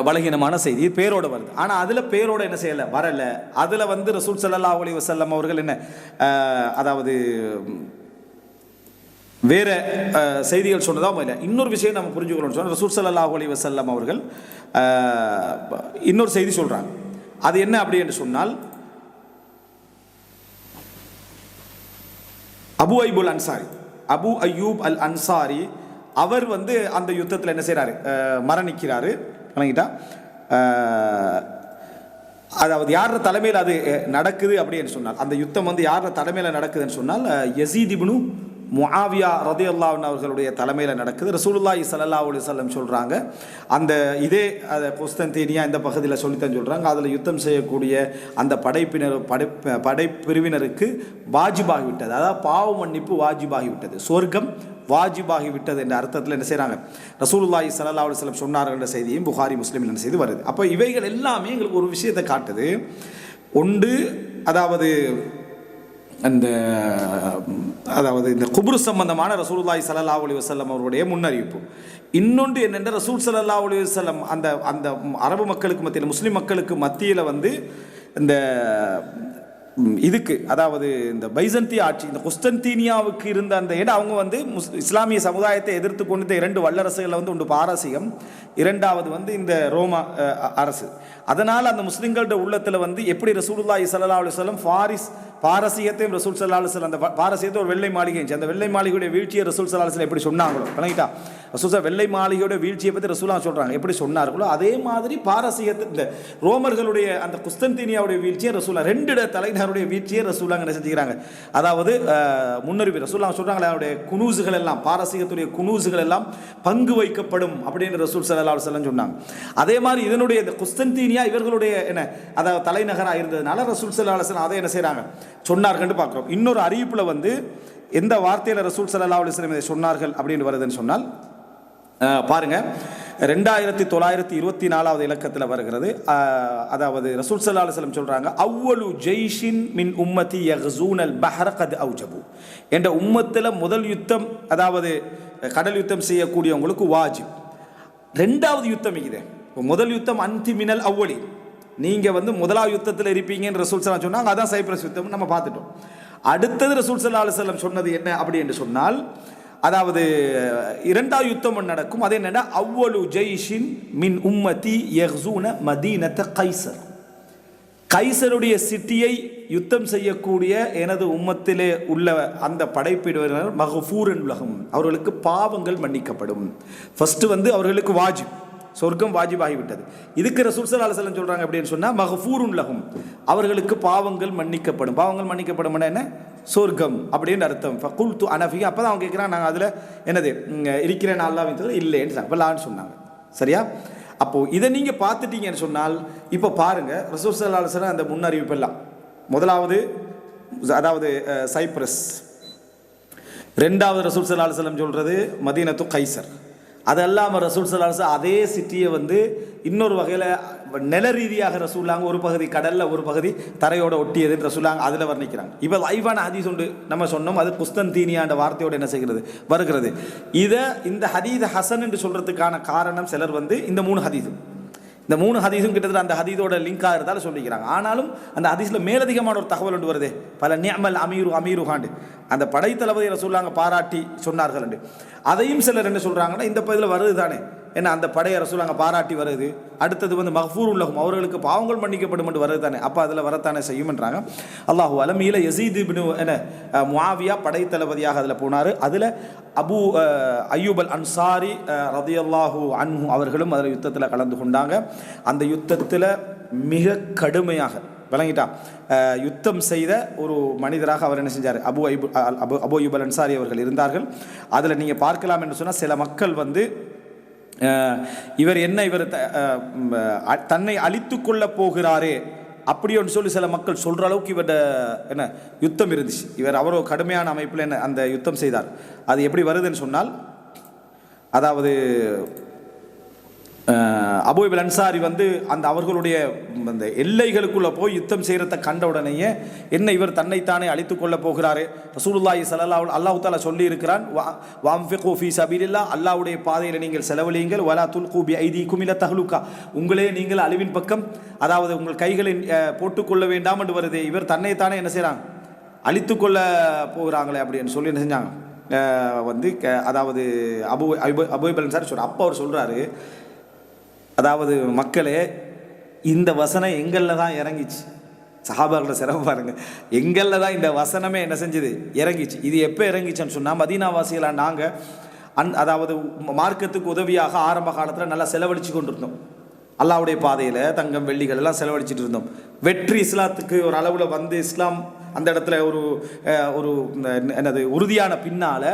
பலகீனமான செய்தி, பேரோடு வருது. ஆனால் அதில் பேரோடு என்ன செய்யலை, வரலை. அதில் வந்து ரசூல் ஸல்லல்லாஹு அலைஹி வஸல்லம் அவர்கள் என்ன, அதாவது வேறு செய்திகள் சொன்னதாக இல்லை. இன்னொரு விஷயம் நம்ம புரிஞ்சுக்கணும்னு சொன்னால், ரசூல் ஸல்லல்லாஹு அலைஹி வஸல்லம் அவர்கள் இன்னொரு செய்தி சொல்கிறாங்க. அது என்ன அப்படி என்று சொன்னால், அபு அய்யூப் அன்சாரி, அபு அய்யூப் அல் அன்சாரி அவர் வந்து அந்த யுத்தத்தில் என்ன செய்கிறாரு, மரணிக்கிறாரு. வணங்கிட்டா, அதாவது யார தலைமையில் அது நடக்குது அப்படின்னு சொன்னால், அந்த யுத்தம் வந்து யார தலைமையில் நடக்குதுன்னு சொன்னால், யஸீத் இப்னு முஆவியா ரலியல்லாஹு அன்ஹு அவர்களுடைய தலைமையில் நடக்குது. ரசூலுல்லாஹி ஸல்லல்லாஹு அலைஹி வஸல்லம் சொல்கிறாங்க, அந்த இதே குஸ்தன்தீனியா இந்த பகுதியில் சொல்லித்தான் சொல்கிறாங்க, அதில் யுத்தம் செய்யக்கூடிய அந்த படைப்பிரிவினருக்கு வாஜிபாகிவிட்டது, அதாவது பாவ மன்னிப்பு வாஜிபாகிவிட்டது, சொர்க்கம் வாஜிபாகிவிட்டது என்ற அர்த்தத்தில் என்ன செய்கிறாங்க, ரசூலுல்லாஹி ஸல்லல்லாஹு அலைஹி வஸல்லம் சொன்னார்கள் என்ற செய்தியும் புகாரி முஸ்லிமில் என்ன செய்து வருது. அப்போ இவைகள் எல்லாமே எங்களுக்கு ஒரு விஷயத்தை காட்டுது. ஒன்று, அதாவது அந்த இந்த குபுர் சம்பந்தமான ரசூலுல்லாஹி ஸல்லல்லாஹு அலைஹி வஸல்லம் அவருடைய முன்னறிவிப்பு. இன்னொன்று என்னென்ன, ரசூல் ஸல்லல்லாஹு அலைஹி வஸல்லம் அந்த அரபு மக்களுக்கு மத்தியில், முஸ்லீம் மக்களுக்கு மத்தியில் வந்து இந்த இதுக்கு, அதாவது இந்த பைசந்திய ஆட்சி, இந்த குஸ்தன்தீனியாவுக்கு இருந்த அந்த இடம், அவங்க வந்து இஸ்லாமிய சமுதாயத்தை எதிர்த்து கொண்டு இரண்டு வல்லரசுகளில் வந்து ஒன்று பாரசீகம், இரண்டாவது வந்து இந்த ரோமா அரசு. அதனால் அந்த முஸ்லிம்களோட உள்ளத்தில் வந்து எப்படி ரசூலுல்லாஹி ஸல்லல்லாஹு அலைஹி வஸல்லம் பாரசீகத்தையும் ரசூல் ஸல்லல்லாஹு அலைஹி வஸல்லம், அந்த பாரசீகத்தை ஒரு வெள்ளை மாளிகை, அந்த வெள்ளை மாளிகையுடைய வீழ்ச்சியை ரசூல் ஸல்லல்லாஹு அலைஹி வஸல்லம் எப்படி சொன்னாங்களோ, வணங்கிட்டா, ரசூல் வெள்ளை மாளிகையோட வீழ்ச்சியை பற்றி ரசூலுல்லாஹ் சொல்கிறாங்க, எப்படி சொன்னார்களோ அதே மாதிரி பாரசீகத்தை, இந்த ரோமர்களுடைய அந்த குஸ்தன்தீனியாவுடைய வீழ்ச்சியை ரசூலுல்லாஹ், ரெண்டு தலைநகருடைய வீழ்ச்சியை ரசூலுல்லாஹ் என்ன செஞ்சுக்கிறாங்க, அதாவது முன்னறிவு ரசூலுல்லாஹ் சொல்கிறாங்க, அவருடைய குனூசுகள் எல்லாம், பாரசீகத்துடைய குனூசுகள் எல்லாம் பங்கு வைக்கப்படும் அப்படின்னு ரசூல் ஸல்லல்லாஹு அலைஹி வஸல்லம் சொன்னாங்க. அதே மாதிரி இதனுடைய இந்த குஸ்தன்தீனியா இவர்களுடைய என்ன, அதாவது தலைநகராக இருந்ததுனால ரசூல் ஸல்லல்லாஹு அலைஹி வஸல்லம் அதை என்ன செய்கிறாங்க, சொன்னார்கள் பார்க்கிறோம். இன்னொரு அறிவிப்பில் வந்து எந்த வார்த்தையில் ரசூல் ஸல்லல்லாஹு அலைஹி வஸல்லம் இதை சொன்னார்கள் அப்படின்னு வருதுன்னு சொன்னால், பாருங்க, 2924 இலக்கத்தில் வருகிறது. அதாவது ரசூல் ஸல்லல்லாஹு அலைஹி வஸல்லம் சொல்றாங்க, அவ்வலு ஜெய்ஷின் மின் உம்மதி யக்ஸூனல் பஹ்ர கத் அவ்ஜபு, என்ற உம்மத்தில் முதல் யுத்தம், அதாவது கடல் யுத்தம் செய்யக்கூடியவங்களுக்கு வாஜிப். ரெண்டாவது யுத்தம் இது, முதல் யுத்தம் அன்தி மினல் அவ்வலி, நீங்கள் வந்து முதலாவது யுத்தத்தில் இருப்பீங்கன்னு ரசூல் ஸல்லல்லாஹு அலைஹி வஸல்லம் சொன்னாங்க, அதான் சைப்ரஸ் யுத்தம் நம்ம பார்த்துட்டோம். அடுத்தது ரசூல் ஸல்லல்லாஹு அலைஹி வஸல்லம் சொன்னது என்ன அப்படி என்று சொன்னால், அதாவது இரண்டாவது யுத்தம் நடக்கும், அது என்னன்னா அவ்வலு ஜெய்ஷின் மின் உம்மதி யக்ஸூன மதீனத கைசர், கைசருடைய சிட்டியை யுத்தம் செய்யக்கூடிய எனது உம்மத்திலே உள்ள அந்த படைப்பினர் மகஃபூரன் லஹும், அவர்களுக்கு பாவங்கள் மன்னிக்கப்படும். ஃபர்ஸ்ட் வந்து அவர்களுக்கு வாஜிப், சொர்க்கம் வாஜிபாகிவிட்டது. இதுக்கு ரசூல் ஸல்லல்லாஹு அலைஹி வஸல்லம் சொல்றாங்க அப்படின்னு சொன்னா, மகஃபூருன் லஹும், அவர்களுக்கு பாவங்கள் மன்னிக்கப்படும். பாவங்கள் மன்னிக்கப்படும் என்ன, சொர்க்கம் அப்படின்னு அர்த்தம். ஃபகுல்து அனஃபி, அப்பதான் அவங்க கேட்குறாங்க, நாங்கள் அதில் என்னது இருக்கிறேன் அல்லாஹ்வின் தூதர் இல்லைன்னு சொன்னாங்க, சொன்னாங்க. சரியா? அப்போ இதை நீங்க பார்த்துட்டீங்கன்னு சொன்னால், இப்போ பாருங்க ரசூல் ஸல்லல்லாஹு அலைஹி வஸல்லம் அந்த முன்னறிவிப்பெல்லாம், முதலாவது அதாவது சைப்ரஸ், ரெண்டாவது ரசூல் ஸல்லல்லாஹு அலைஹி வஸல்லம் சொல்றது மதீனத்து கைசர், அதெல்லாமல் ரசூல் ஸல்லல்லாஹு அலைஹி வஸல்லம் அதே சிட்டியை வந்து இன்னொரு வகையில் நில ரீதியாக ரசூல்லாங்க, ஒரு பகுதி கடலில் ஒரு பகுதி தரையோட ஒட்டியதுன்னு ரசூல்லாங்க அதில் வர்ணிக்கிறாங்க. இப்போ லைவான ஹதீஸ் உண்டு, நம்ம சொன்னோம், அது குஸ்தன்தீனியாண்ட வார்த்தையோடு என்ன செய்கிறது வருகிறது. இதை இந்த ஹதீஸ் ஹசன் என்று சொல்கிறதுக்கான காரணம் சிலர் வந்து இந்த மூணு ஹதீஸும் கிட்டத்தட்ட அந்த ஹதீஸோட லிங்காக இருந்தாலும் சொல்லிக்கிறாங்க. ஆனாலும் அந்த ஹதீஸில் மேலதிகமான ஒரு தகவல் ஒன்று வருதே, பல நிஅமல் அமீரு ஹாண்டு, அந்த படைத்தளபதியை ரசூலுல்லாஹ் பாராட்டி சொன்னார்கள் என்று. அதையும் சிலர் என்ன சொல்கிறாங்கன்னா, இந்த பகுதியில் வருது தானே, என்ன அந்த படையை ரசூல் அங்கே பாராட்டி வருது. அடுத்தது வந்து மஃபூர் உலகம், அவர்களுக்கு பாவங்கள் மன்னிக்கப்படும் என்று வருது தானே, அப்போ அதில் வரத்தானே செய்யும்ன்றாங்க. அல்லாஹு அலமீல யசீத் இப்னு என்ன முஆவியா படைத்தளபதியாக அதில் போனார். அதில் அபு அய்யூப் அல் அன்சாரி ரதியல்லாஹு அன்ஹு அவர்களும் அதில் யுத்தத்தில் கலந்து கொண்டாங்க. அந்த யுத்தத்தில் மிக கடுமையாக விளங்கிட்டா யுத்தம் செய்த ஒரு மனிதராக அவர் என்ன செஞ்சார், அபு அய்யூப் அல் அன்சாரி அவர்கள் இருந்தார்கள். அதில் நீங்கள் பார்க்கலாம் என்று சொன்னால் சில மக்கள் வந்து இவர் தன்னை அழித்து கொள்ள போகிறாரே அப்படின்னு சொல்லி சில மக்கள் சொல்கிற அளவுக்கு இவர்கிட்ட என்ன யுத்தம் இருந்துச்சு. அவரோ கடுமையான அமைப்பில் என்ன அந்த யுத்தம் செய்தார். அது எப்படி வருதுன்னு சொன்னால், அதாவது அபூ அய்யூப் அன்சாரி வந்து அந்த அவர்களுடைய அந்த எல்லைகளுக்குள்ளே போய் யுத்தம் செய்கிறத கண்ட உடனேயே என்ன இவர் தன்னைத்தானே அழித்துக் கொள்ள போகிறாரு. ரசூலுல்லாஹி ஸல்லல்லாஹு அல்லாஹ் தஆலா சொல்லி இருக்கிறான், வஅன்ஃபிகு ஃபீ சபீலில்லாஹ், அல்லாஹ்வுடைய பாதையில் நீங்கள் செலவழியுங்கள், வலா துல்கு பி ஐதீக்கும் இலா தஹ்லுகா, உங்களே நீங்கள் அழிவின் பக்கம், அதாவது உங்கள் கைகளை போட்டுக்கொள்ள வேண்டாம் என்று வருது. இவர் தன்னைத்தானே என்ன செய்கிறாங்க, அழித்துக்கொள்ள போகிறாங்களே அப்படின்னு சொல்லி என்ன செஞ்சாங்க வந்து அதாவது அபூ அய்யூப் அன்சாரி சொல்கிறார். அப்போ அவர் சொல்கிறாரு, அதாவது மக்களே, இந்த வசனம் எங்களில் தான் இறங்கிச்சு. சஹாபாக்கள சிறப்பு பாருங்க, எங்களில் தான் இந்த வசனமே என்ன செஞ்சது, இறங்கிச்சு. இது எப்போ இறங்கிச்சுன்னு சொன்னால், மதீனாவாசிகளாக நாங்கள் அதாவது மார்க்கத்துக்கு உதவியாக ஆரம்ப காலத்தில் நல்லா செலவழித்து கொண்டிருந்தோம். அல்லாஹ்வுடைய பாதையில் தங்கம் வெள்ளிகள் எல்லாம் செலவழிச்சிட்டு இருந்தோம். வெற்றி இஸ்லாத்துக்கு ஒரு அளவில் வந்து இஸ்லாம் அந்த இடத்துல ஒரு என்னது உறுதியான பின்னால்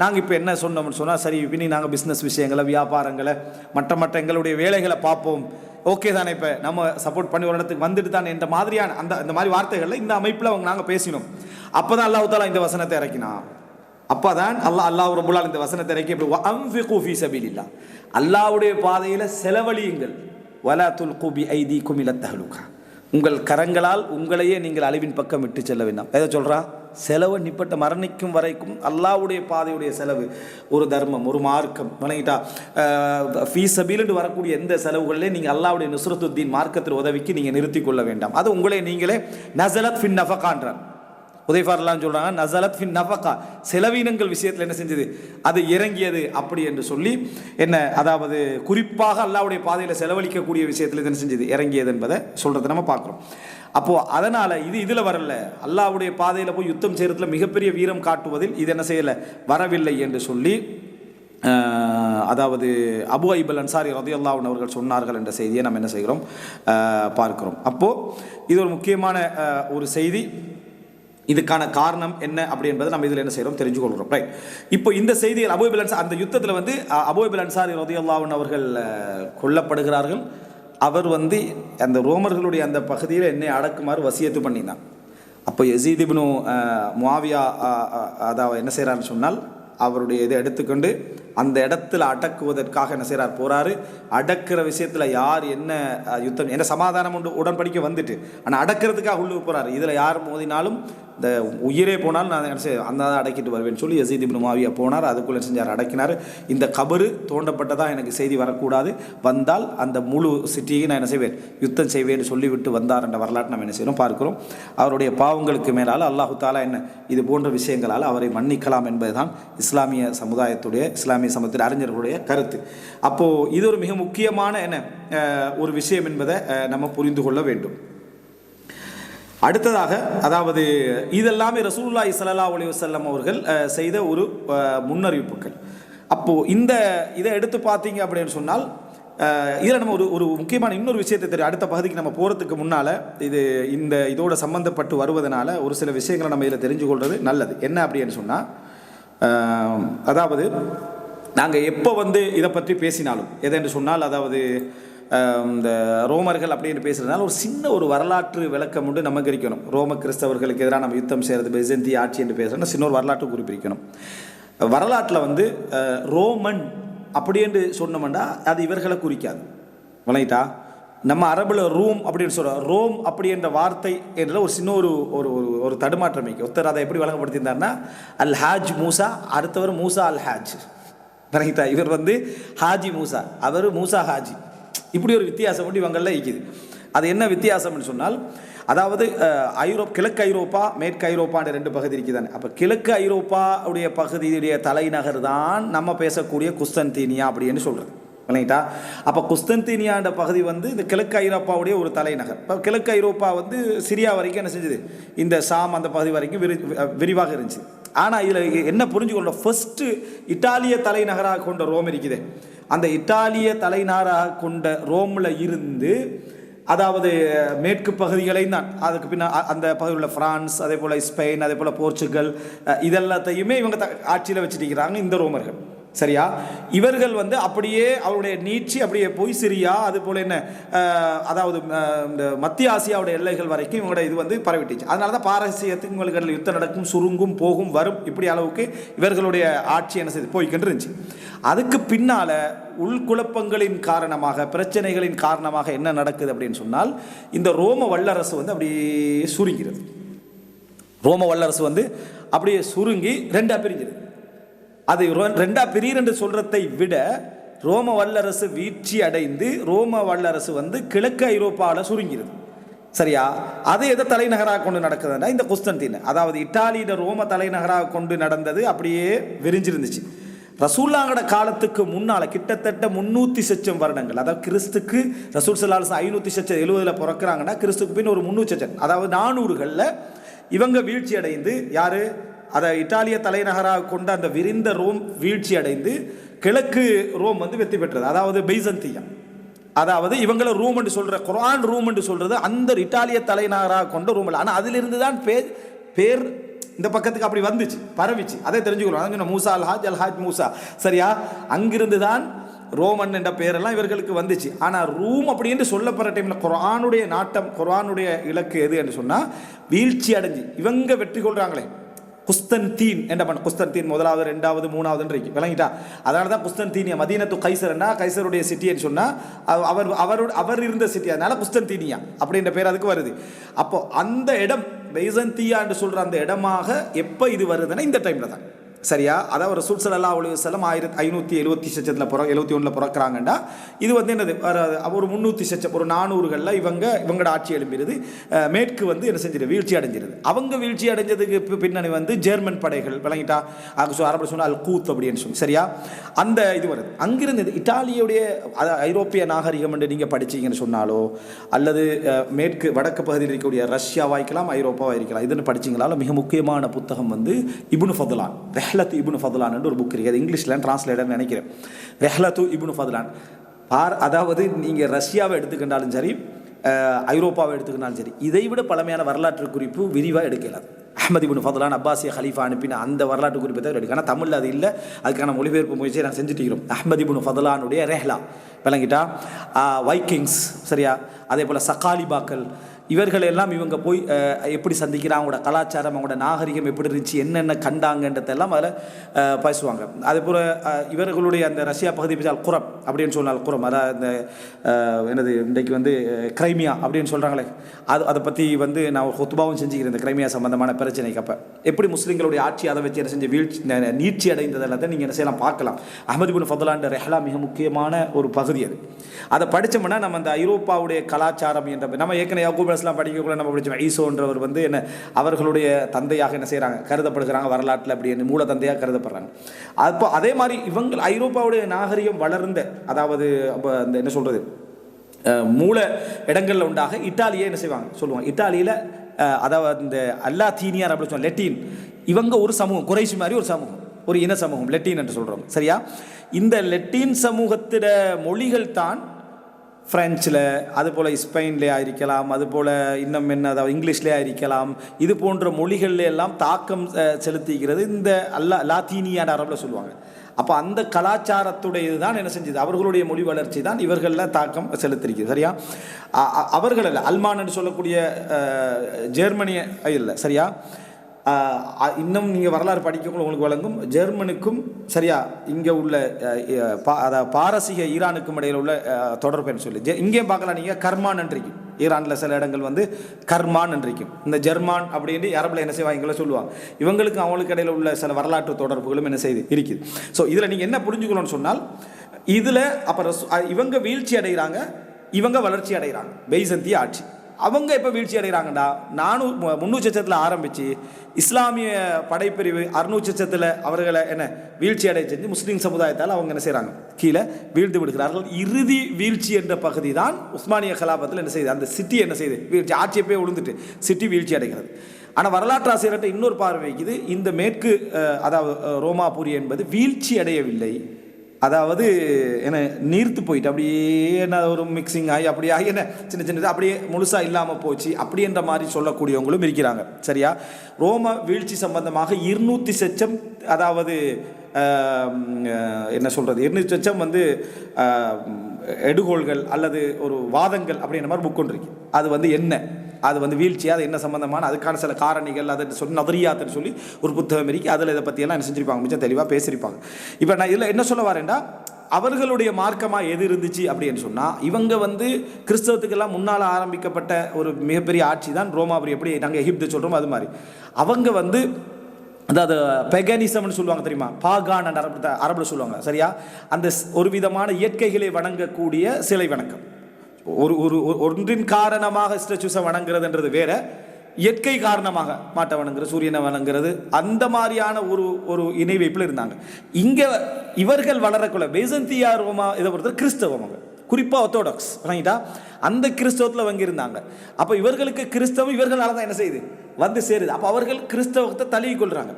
நாங்கள் இப்போ என்ன சொன்னோம்னு சொன்னால், சரி இனி நாங்கள் பிஸ்னஸ் விஷயங்களை, வியாபாரங்களை, மற்ற எங்களுடைய வேலைகளை பார்ப்போம், ஓகே தானே, இப்போ நம்ம சப்போர்ட் பண்ணி ஒரு இடத்துக்கு வந்துட்டு தானே என்ற மாதிரியான அந்த மாதிரி வார்த்தைகளில் இந்த அமைப்பில் நாங்கள் பேசினோம். அப்போ தான் அல்லாஹ் தஆலா இந்த வசனத்தை இறக்கினான். அப்போ தான் அல்லாஹ் ரப்பல் ஆலமீன் இந்த வசனத்தை இறக்கி, வஅன்ஃபிகு ஃபீ சபீலில்லாஹ், அல்லாஹ்வுடைய பாதையில் செலவழியுங்கள், வலா துல்கு பி ஐதீக்கும் இலா தஹ்லுகா, உங்கள் கரங்களால் உங்களையே நீங்கள் அழிவின் பக்கம் விட்டு செல்ல வேண்டாம். எதை சொல்கிறா, செலவு நிப்பட்ட மரணிக்கும் வரைக்கும் அல்லாஹ்வுடைய பாதையுடைய செலவு, ஒரு தர்மம், ஒரு மார்க்கம் வணங்கிட்டா ஃபீ சபீல்னு வரக்கூடிய எந்த செலவுகளிலே நீங்கள் அல்லாஹ்வுடைய நுஸ்ரத்துத்தீன் மார்க்கத்தில் உதவிக்கு நீங்கள் நிறுத்தி கொள்ள வேண்டாம். அது உங்களே நீங்களே நஸலத் ஃபின் நஃபகான்றார். உதைஃபார்லாம் சொல்கிறாங்க, நஸலத் ஃபின் நஃபகா, செலவீனங்கள் விஷயத்தில் என்ன செஞ்சது, அது இறங்கியது அப்படி என்று சொல்லி என்ன, அதாவது குறிப்பாக அல்லாஹ்வுடைய பாதையில் செலவழிக்கக்கூடிய விஷயத்தில் என்ன செஞ்சது, இறங்கியது என்பதை சொல்கிறத நம்ம பார்க்குறோம். அப்போது அதனால் இதில் வரல, அல்லாஹ்வுடைய பாதையில் போய் யுத்தம் செய்கிறதுல மிகப்பெரிய வீரம் காட்டுவதில் இது என்ன செய்யலை, வரவில்லை என்று சொல்லி அதாவது அபூ அய்யூப் அல் அன்சாரி ரலியல்லாஹு அன்ஹு அவர்கள் சொன்னார்கள் என்ற செய்தியை நம்ம என்ன செய்கிறோம், பார்க்கிறோம். அப்போது இது ஒரு முக்கியமான ஒரு செய்தி. இதுக்கான காரணம் என்ன அப்படி என்பதை நம்ம இதில் என்ன செய்கிறோம், தெரிஞ்சு கொள்கிறோம். ரைட், இப்போ இந்த செய்தியில் அபூ அய்யூப் அந்த யுத்தத்தில் வந்து அபூ அய்யூப் அன்சாரி ரலியல்லாஹு அன்ஹு அவர்கள் கொல்லப்படுகிறார்கள். அவர் வந்து அந்த ரோமர்களுடைய அந்த பகுதியில் என்னை அடக்குமாறு வசியத்து பண்ணினான். அப்போ யஸீத் இப்னு முஆவியா அதாவது என்ன செய்கிறாருன்னு சொன்னால், அவருடைய இதை எடுத்துக்கொண்டு அந்த இடத்துல அடக்குவதற்காக என்ன செய்கிறார், போகிறாரு. அடக்கிற விஷயத்தில் யார் என்ன யுத்தம் என்ன சமாதானம் உடன்படிக்கை வந்துட்டு, ஆனால் அடக்கிறதுக்காக உள்ளுக்கு போகிறாரு. இதில் யார் மோதினாலும் இந்த உயிரே போனாலும் நான் என்ன செய்ய அந்த அடக்கிட்டு வருவேன்னு சொல்லி யஸீத் இப்னு முஆவியா போனார். அதுக்குள்ளே செஞ்சார், அடக்கினார். இந்த கபரு தோண்டப்பட்டதாக எனக்கு செய்தி வரக்கூடாது, வந்தால் அந்த முழு சிட்டியை நான் என்ன செய்வேன், யுத்தம் செய்வேன்னு சொல்லிவிட்டு வந்தார் என்ற வரலாற்று நம்ம என்ன செய்யணும் பார்க்கிறோம். அவருடைய பாவங்களுக்கு மேலால் அல்லாஹு தஆலா என்ன இது போன்ற விஷயங்களால் அவரை மன்னிக்கலாம் என்பதுதான் இஸ்லாமிய சமுதாயத்துடைய, இஸ்லாமிய சமூகத்தில் அறிஞர்களுடைய கருத்து. அப்போது இது ஒரு மிக முக்கியமான என்ன ஒரு விஷயம் என்பதை நம்ம புரிந்து கொள்ள வேண்டும். அடுத்ததாக, அதாவது இதெல்லாமே ரசூலுல்லாஹி ஸல்லல்லாஹு அலைஹி வஸல்லம் அவர்கள் செய்த ஒரு முன்னறிவிப்புகள். அப்போது இதை எடுத்து பார்த்தீங்க அப்படின்னு சொன்னால், இதில் நம்ம ஒரு முக்கியமான இன்னொரு விஷயத்தை தெரியும். அடுத்த பகுதிக்கு நம்ம போகிறதுக்கு முன்னால் இதோட சம்பந்தப்பட்டு வருவதனால ஒரு சில விஷயங்களை நம்ம இதில் தெரிஞ்சு கொள்வது நல்லது. என்ன அப்படின்னு சொன்னால், அதாவது நாங்கள் எப்போ வந்து இதை பற்றி பேசினாலும் எதென்று சொன்னால், அதாவது இந்த ரோமர்கள் அப்படின்னு பேசுகிறதுனால ஒரு சின்ன ஒரு வரலாற்று விளக்கம் உண்டு நமக்கு இருக்கணும். ரோம கிறிஸ்தவர்களுக்கு எதிராக நம்ம யுத்தம் செய்கிறது, பெசந்தி ஆட்சி என்று பேசுகிறோம்னா சின்ன ஒரு வரலாற்று குறிப்பிக்கணும். வரலாற்றில் வந்து ரோமன் அப்படி என்று சொன்னோம்னா அது இவர்களை குறிக்காது. விளங்கிட்டா, நம்ம அரபில் ரூம் அப்படின்னு சொல்கிறோம். ரோம் அப்படி என்ற வார்த்தை என்ற ஒரு சின்ன ஒரு தடுமாற்றம் வைக்கும். ஒருத்தர் அதை எப்படி வழங்கப்படுத்தியிருந்தார்னா, அல் ஹாஜ் மூசா, அடுத்தவர் மூசா அல் ஹாஜ். விளங்கிட்டா, இவர் வந்து ஹாஜி மூசா, அவர் மூசா ஹாஜி. இப்படி ஒரு வித்தியாசம் வந்து இவங்களில் இருக்குது. அது என்ன வித்தியாசம்னு சொன்னால், அதாவது கிழக்கு ஐரோப்பா, மேற்கு ஐரோப்பான்ற ரெண்டு பகுதி இருக்குதானே. அப்போ கிழக்கு ஐரோப்பாவுடைய பகுதியுடைய தலைநகர் தான் நம்ம பேசக்கூடிய குஸ்தன்தீனியா அப்படின்னு சொல்கிறது. இல்லைங்களா? அப்போ குஸ்தன்தீனியான்ற பகுதி வந்து இந்த கிழக்கு ஐரோப்பாவுடைய ஒரு தலைநகர். இப்போ கிழக்கு ஐரோப்பா வந்து சிரியா வரைக்கும் என்ன செஞ்சது, இந்த சாம் அந்த பகுதி வரைக்கும் விரிவாக இருந்துச்சு. ஆனால் இதில் என்ன புரிஞ்சுக்கொள்ள, ஃபர்ஸ்ட்டு இட்டாலிய தலைநகராக கொண்ட ரோம் இருக்குது. அந்த இட்டாலிய தலைநகராக கொண்ட ரோமில் இருந்து, அதாவது மேற்கு பகுதிகளையும் தான், அதுக்கு பின்னா அந்த பகுதியில் உள்ள பிரான்ஸ், அதே போல் ஸ்பெயின், அதே போல் போர்ச்சுகல், இதெல்லாத்தையுமே இவங்க ஆட்சியில் வச்சுருக்கிறாங்க இந்த ரோமர்கள். சரியா? இவர்கள் வந்து அப்படியே அவருடைய நீட்சி அப்படியே போய் சிரியா, அது போல் என்ன, அதாவது இந்த மத்திய ஆசியாவுடைய எல்லைகள் வரைக்கும் இவங்களோட இது வந்து பரவிட்டுச்சு. அதனால தான் பாரசீகத்துக்கு இவங்களுக்கு யுத்தம் நடக்கும், சுருங்கும், போகும், வரும், இப்படி அளவுக்கு இவர்களுடைய ஆட்சி என்ன செய்து போய்கிட்டு இருந்துச்சு. அதுக்கு பின்னால் உள்குழப்பங்களின் காரணமாக, பிரச்சனைகளின் காரணமாக என்ன நடக்குது அப்படின்னு சொன்னால், இந்த ரோம வல்லரசு வந்து அப்படியே சுருங்கிறது. ரோம வல்லரசு வந்து அப்படியே சுருங்கி ரெண்டா பிரிஞ்சிருது. அது ரெண்டா பிரியர் என்று சொல்றதை விட, ரோம வல்லரசு வீழ்ச்சி அடைந்து ரோம வல்லரசு வந்து கிழக்கு ஐரோப்பாவில் சுருங்கிறது. சரியா? அது எதை தலைநகராக கொண்டு நடக்குதுன்னா இந்த குஸ்தன்தீன், அதாவது இட்டாலியிட ரோம தலைநகராக கொண்டு நடந்தது அப்படியே விரிஞ்சிருந்துச்சு. ரசூல்லாங்கட காலத்துக்கு முன்னால் கிட்டத்தட்ட 300 லட்சம் வருடங்கள், அதாவது கிறிஸ்துக்கு ரசூல் ஸல்லல்லாஹு அலைஹி வஸல்லம் 570 பிறக்கிறாங்கன்னா பிறக்குறாங்கன்னா கிறிஸ்துக்கு பின் ஒரு 300 லட்சம், அதாவது 400களில் இவங்க வீழ்ச்சி அடைந்து, யாரு, அதை இட்டாலிய தலைநகராக கொண்ட அந்த விரிந்த ரோம் வீழ்ச்சி அடைந்து கிழக்கு ரோம் வந்து வெற்றி பெற்றது. அதாவது பைசந்தியம், அதாவது இவங்களை ரூம் என்று சொல்ற, குர்ஆன் ரூம் என்று சொல்றது அந்த இட்டாலிய தலைநகராக கொண்ட ரூம். ஆனால் அதிலிருந்து தான் பேர் இந்த பக்கத்துக்கு அப்படி வந்துச்சு, பரவிச்சு. அதை தெரிஞ்சுக்கிறோம். அதான் மூசா அல்ஹாஜ் மூசா. சரியா? அங்கிருந்து தான் ரோமன் என்ற பெயரெல்லாம் இவர்களுக்கு வந்துச்சு. ஆனால் ரூம் அப்படின்னு சொல்லப்படுற டைமில் குர்ஆனுடைய நாட்டம், குர்ஆனுடைய இலக்கு எது என்று சொன்னால் வீழ்ச்சி அடைஞ்சு இவங்க வெற்றி கொள்றாங்களே, குஸ்தன்தீன் என்ற பண்ண, குஸ்தன்தீன் முதலாவது, ரெண்டாவது, மூணாவது விளங்கிட்டா. அதனால தான் குஸ்தன்தீனியா, மதீனத்து கைசர்னா கைசருடைய சிட்டின்னு சொன்னால் அவர் இருந்த சிட்டி, அதனால குஸ்தன்தீனியா அப்படின்ற பேர் அதுக்கு வருது. அப்போ அந்த இடம் பைசந்தியா என்று சொல்கிற அந்த இடமாக எப்போ இது வருதுன்னா இந்த டைமில் தான். சரியா? அதாவது ரசூல் ஸல்லல்லாஹு அலைஹி வஸல்லம் 1571 பிறக்கிறாங்கன்னா இது வந்து என்னது, ஒரு 300 லட்சம், ஒரு 400களில் இவங்களோட ஆட்சி எழும்பிடுது. மேற்கு வந்து என்ன செஞ்சிரு, வீழ்ச்சி அடைஞ்சிருது. அவங்க வீழ்ச்சி அடைஞ்சதுக்கு பின்னணி வந்து ஜெர்மன் படைகள், விளங்கிட்டா, அரபு சொன்னால் அல் கூத் அப்படின்னு சொல்லி. சரியா? அந்த இது வருது. அங்கிருந்து இட்டாலியுடைய ஐரோப்பிய நாகரிகம் என்று நீங்கள் படிச்சீங்கன்னு சொன்னாலோ, அல்லது மேற்கு வடக்கு பகுதியில் இருக்கக்கூடிய ரஷ்யாவாக இருக்கலாம், ஐரோப்பாவாக இருக்கலாம், இதுன்னு படிச்சிங்களாலும் மிக முக்கியமான புத்தகம் வந்து இப்னு ஃபதுலான், ரெஹ்லத்து இப்னு ஃபதுலான் என்று ஒரு புக் இருக்குது. அது இங்கிலீஷில் டிரான்ஸ்லேட்டர்னு நினைக்கிறேன். ரெஹ்லத்து இப்னு ஃபதுலான். அதாவது நீங்கள் ரஷ்யாவை எடுத்துக்கிட்டாலும் சரி, ஐரோப்பாவை எடுத்துக்கிட்டாலும் சரி, இதை விட பழமையான வரலாற்று குறிப்பு விரிவாக எடுக்கலாம். அஹ்மத் இப்னு ஃபதுலான் அப்பாசிய ஹலீஃபா அனுப்பின அந்த வரலாற்று குறிப்பை தான் எடுக்க. ஆனால் தமிழில் அது இல்லை. அதுக்கான மொழிபெயர்ப்பு முயற்சியை நான் செஞ்சுட்டு இருக்கிறோம். அஹ்மத் இப்னு ஃபதுலானுடைய ரெஹ்லா, விளங்கிட்டா, வைக்கிங்ஸ். சரியா? அதே போல் சகாலிபாக்கள், இவர்கள் எல்லாம் இவங்க போய் எப்படி சந்திக்கிறாங்க, அவங்களோட கலாச்சாரம், அவங்களோட நாகரிகம் எப்படி இருந்துச்சு, என்னென்ன கண்டாங்கன்றதெல்லாம் அதில் பேசுவாங்க. அதே போல் இவர்களுடைய அந்த ரஷ்யா பகுதி அல் குரம் அப்படின்னு சொன்னால், குரம் அதாவது இந்த என்னது இன்றைக்கு வந்து கிரைமியா அப்படின்னு சொல்கிறாங்களே, அதை பற்றி வந்து நான் ஒரு ஹுத்பாவும் செஞ்சுக்கிறேன். இந்த கிரைமியா சம்பந்தமான பிரச்சனைக்கு அப்போ எப்படி முஸ்லீம்களுடைய ஆட்சி அதை வச்சு என்ன செஞ்ச நீட்சி அடைந்ததெல்லாம் தான் நீங்கள் என்ன செய்யலாம் பார்க்கலாம். அஹ்மத் இப்னு ஃபதுலான் ரெஹ்லா மிக முக்கியமான ஒரு பகுதி அது. அதை படித்தோம்னா நம்ம அந்த ஐரோப்பாவுடைய கலாச்சாரம் என்ற, நம்ம ஏற்கனவே யாக்கூப் அலைஹிஸ்ஸலாம் படிக்கக்குள்ள நம்ம படித்தோம், ஈசோன்றவர் வந்து என்ன அவர்களுடைய தந்தையாக என்ன செய்கிறாங்க, கருதப்படுகிறாங்க வரலாற்றில், அப்படி மூல தந்தையாக கருதப்படுறாங்க. அப்போ அதே மாதிரி இவங்க ஐரோப்பாவுடைய நாகரிகம் வளர்ந்த, அதாவது அந்த என்ன சொல்கிறது, மூல இடங்களில் உண்டாக இட்டாலியை என்ன செய்வாங்க சொல்லுவாங்க. இட்டாலியில் அதாவது இந்த அல்லாதீனியார் அப்படி சொல்லுவாங்க, லெட்டின். இவங்க ஒரு சமூகம், குறைஷி மாதிரி ஒரு சமூகம், ஒரு இன சமூகம், லெட்டின் என்று சொல்கிறோம். சரியா? இந்த லெட்டின் சமூகத்திட மொழிகள் தான் ஃப்ரெஞ்சில், அதுபோல் ஸ்பெயின்லேயே இருக்கலாம், அதுபோல் இன்னும் என்ன, அதாவது இங்கிலீஷ்லேயே இருக்கலாம், இது போன்ற மொழிகளில் எல்லாம் தாக்கம் செலுத்திக்கிறது இந்த லாத்தீனியான அரபில் சொல்லுவாங்க. அப்போ அந்த கலாச்சாரத்துடைய தான் என்ன செஞ்சது, அவர்களுடைய மொழி வளர்ச்சி தான் இவர்களில் தாக்கம் செலுத்திருக்குது. சரியா? அவர்கள் இல்லை, அல்மான் என்று சொல்லக்கூடிய ஜெர்மனிய இல்லை. சரியா? இன்னும் நீங்கள் வரலாறு படிக்கக்குள்ள உங்களுக்கு வழங்கும், ஜெர்மனுக்கும் சரியா இங்கே உள்ள பாரசீக ஈரானுக்கும் இடையில் உள்ள தொடர்புன்னு சொல்லி இங்கேயும் பார்க்கலாம். நீங்கள் கர்மான் என்றிக்கும், ஈரானில் சில இடங்கள் வந்து கர்மான் என்றிக்கும், இந்த ஜெர்மான் அப்படின்னு அரபில் என்ன செய்வாங்க சொல்லுவாங்க. இவங்களுக்கு அவங்களுக்கு இடையில் உள்ள சில வரலாற்று தொடர்புகளும் என்ன செய்து இருக்குது. ஸோ இதில் நீங்கள் என்ன புரிஞ்சுக்கணும்னு சொன்னால், இதில் அப்புறம் இவங்க வீழ்ச்சி அடைகிறாங்க, இவங்க வளர்ச்சி அடைகிறாங்க. பைசந்திய ஆட்சி அவங்க இப்போ வீழ்ச்சி அடைகிறாங்கடா 300 ஆரம்பித்து இஸ்லாமிய படைப்பிரிவு 600 அவர்களை என்ன வீழ்ச்சி அடைய செஞ்சு முஸ்லீம் சமுதாயத்தால் அவங்க என்ன செய்கிறாங்க, கீழே வீழ்ந்து விடுகிறார்கள். இறுதி வீழ்ச்சி என்ற பகுதி தான் உஸ்மானிய கலாபத்தில் என்ன செய்யுது, அந்த சிட்டி என்ன செய்யுது, வீழ்ச்சி, ஆட்சியை போய் விழுந்துட்டு சிட்டி வீழ்ச்சி அடைகிறது. ஆனால் வரலாற்று ஆசிரியர்கிட்ட இன்னொரு பார்வை வைக்குது, இந்த மேற்கு அதாவது ரோமாபுரி என்பது வீழ்ச்சி அடையவில்லை, அதாவது என்ன நீர்த்து போயிட்டு அப்படியே என்ன ஒரு மிக்சிங் ஆகி அப்படியே ஆகி என்ன சின்ன சின்னது அப்படியே முழுசாக இல்லாமல் போச்சு அப்படின்ற மாதிரி சொல்லக்கூடியவங்களும் இருக்கிறாங்க. சரியா? ரோம வீழ்ச்சி சம்பந்தமாக 200 சொச்சம், அதாவது என்ன சொல்கிறது, 200 சொச்சம் வந்து எடுகோள்கள் அல்லது ஒரு வாதங்கள் அப்படின்ற மாதிரி புக் ஒன்று இருக்கு. அது வந்து என்ன, அது வந்து வீழ்ச்சி, அது என்ன சம்பந்தமான அதுக்கான சில காரணிகள் அதை சொல்லி நதரியாத்துன்னு சொல்லி ஒரு புத்தகம் இருக்கு. அதில் இதை பற்றியெல்லாம் என்ன செஞ்சுருப்பாங்க, மிச்சம் தெளிவாக பேசியிருப்பாங்க. இப்போ நான் இதில் என்ன சொல்ல வரேன்டா, அவர்களுடைய மார்க்கமாக எது இருந்துச்சு அப்படின்னு சொன்னால், இவங்க வந்து கிறிஸ்தவத்துக்கெல்லாம் முன்னால் ஆரம்பிக்கப்பட்ட ஒரு மிகப்பெரிய ஆட்சி தான் ரோமாபுரி. எப்படி நாங்கள் எகிப்து சொல்கிறோம் அது மாதிரி அவங்க வந்து அதாவது பெகனிசம்னு சொல்லுவாங்க தெரியுமா, பாகான் அரபுல சொல்லுவாங்க. சரியா? அந்த ஒரு விதமான இயற்கைகளை வணங்கக்கூடிய சிலை வணக்கம். ஒன்றின் காரணமாக ஸ்டாச்சுஸை வணங்குறதுன்றது வேற, இயற்கை காரணமாக மாட்டை வணங்குறது, சூரியனை வணங்குறது, அந்த மாதிரியான ஒரு இணை வைப்பில் இருந்தாங்க. இங்கே இவர்கள் வளரக்குள்ள பைசந்தியா ரோமா இதை பொறுத்த கிறிஸ்தவம், குறிப்பாக ஆர்த்தோடாக்ஸ் வணங்கிட்டா அந்த கிறிஸ்தவத்தில் அவங்க இருந்தாங்க. அப்போ இவர்களுக்கு கிறிஸ்தவம் இவர்களால் தான் என்ன செய்யுது, வந்து சேருது. அப்போ அவர்கள் கிறிஸ்தவத்தை தழுவி கொள்கிறாங்க.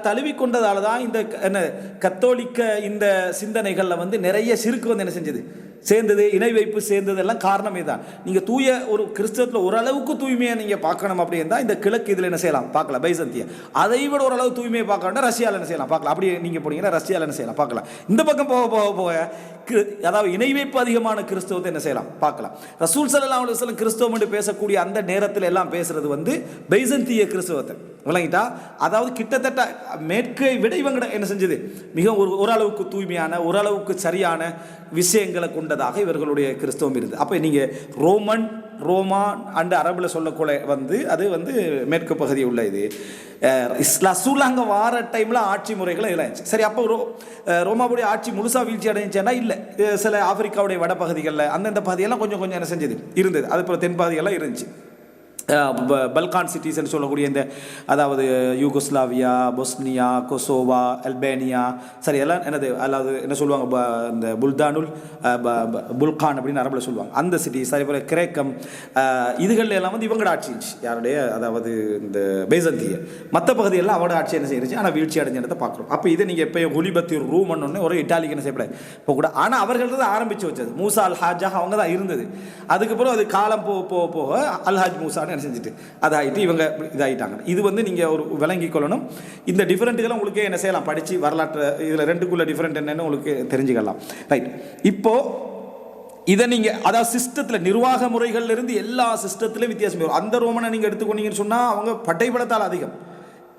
தழுவி கொண்டதால தான் இந்த என்ன கத்தோலிக்க இந்த சிந்தனைகளில் வந்து நிறைய சிறுக்கு வந்து என்ன செஞ்சது, சேர்ந்தது, இணை வைப்பு சேர்ந்தது எல்லாம் காரணமே தான். நீங்கள் தூய ஒரு கிறிஸ்தவத்தில் ஓரளவுக்கு தூய்மையை நீங்கள் பார்க்கணும் அப்படின்னா இந்த கிழக்கு இதில் என்ன செய்யலாம் பார்க்கலாம், பைசந்தியா. அதை விட ஓரளவு தூய்மையை பார்க்க வேண்டாம், ரஷ்யாவில் என்ன செய்யலாம் பார்க்கலாம். அப்படி நீங்கள் போனீங்கன்னா ரஷ்யாவில் என்ன செய்யலாம் பார்க்கலாம். இந்த பக்கம் போக போக போக அதாவது இணை வைப்பு அதிகமான கிறிஸ்தவத்தை என்ன செய்யலாம் பார்க்கலாம். ரசூல் ஸல்லல்லாஹு அலைஹி வஸல்லம் கிறிஸ்தவம் என்று பேசக்கூடிய அந்த நேரத்தில் எல்லாம் பேசுறது வந்து பைசந்திய கிறிஸ்தவத்தை விளங்கிட்டா. அதாவது கிட்டத்தட்ட மேற்கை விட இவங்க என்ன செஞ்சது, மிக ஓரளவுக்கு தூய்மையான ஓரளவுக்கு சரியான விஷயங்களை கொண்டதாக இவர்களுடைய கிறிஸ்தவம் இருந்தது. அப்போ நீங்கள் ரோமா அண்டு அரபில் சொல்லக்கூட வந்து அது வந்து மேற்கு பகுதி உள்ள இது ரசூல் அங்கே வார டைமில் ஆட்சி முறைகள் எல்லாம் இருந்துச்சு. சரி, அப்போ ரோமாவுடைய ஆட்சி முழுசாக வீழ்ச்சி அடைஞ்சுன்னா இல்லை, சில ஆப்பிரிக்காவுடைய வடப்பகுதிகளில் அந்தந்த பகுதியெல்லாம் கொஞ்சம் கொஞ்சம் என்ன செஞ்சது இருந்தது. அது போல் தென்பகுதியெல்லாம் இருந்துச்சு. பல்கான் சிட்டிஸ்ன்னு சொல்லக்கூடிய இந்த அதாவது யூகோஸ்லாவியா, பொஸ்னியா, கொசோவா, அல்பேனியா, சரி எல்லாம் என்னது அதாவது என்ன சொல்லுவாங்க, இந்த புல்தானுல் புல்கான் அப்படின்னு அரபில் சொல்லுவாங்க அந்த சிட்டிஸ். அதே போல் கிரேக்கம், இதுகளில் எல்லாம் வந்து இவங்களோட ஆட்சி இருந்துச்சு. யாருடைய, அதாவது இந்த பைசந்திய. மற்ற பகுதியெல்லாம் அவரோட ஆட்சி என்ன செய்யிருச்சு, ஆனால் வீழ்ச்சி அடைஞ்சதை பார்க்குறோம். அப்போ இது நீங்கள் எப்போ குலிபத்தி ரூமன் ஒன்று ஒரு இட்டாலிக்கு என்ன செய்யப்படாது இப்போ கூட, ஆனால் அவர்கள் தான் ஆரம்பித்து வச்சது. மூசா அல் ஹாஜா அவங்க தான் இருந்தது. அதுக்கப்புறம் அது காலம் போக போக அல்ஹாஜ் மூசான்னு செஞ்சுட்டு அதாயிட்டு இவங்க இதாயிட்டாங்க. இது வந்து நீங்கள் ஒரு விளங்கி கொள்ளணும். இந்த டிஃபரெண்ட்டுகளை உங்களுக்கு என்ன செய்யலாம், படித்து வரலாற்று இதில் ரெண்டுக்குள்ள டிஃபரெண்ட் என்னன்னு உங்களுக்கு தெரிஞ்சுக்கலாம். ரைட், இப்போ இதை நீங்கள் அதாவது சிஸ்டத்தில் நிர்வாக முறைகள்ல இருந்து எல்லா சிஸ்டத்திலும் வித்தியாசம் வரும். அந்த ரோமனை நீங்கள் எடுத்துக்கொண்டீங்கன்னு சொன்னால் அவங்க படைபலத்தால் அதிகம்,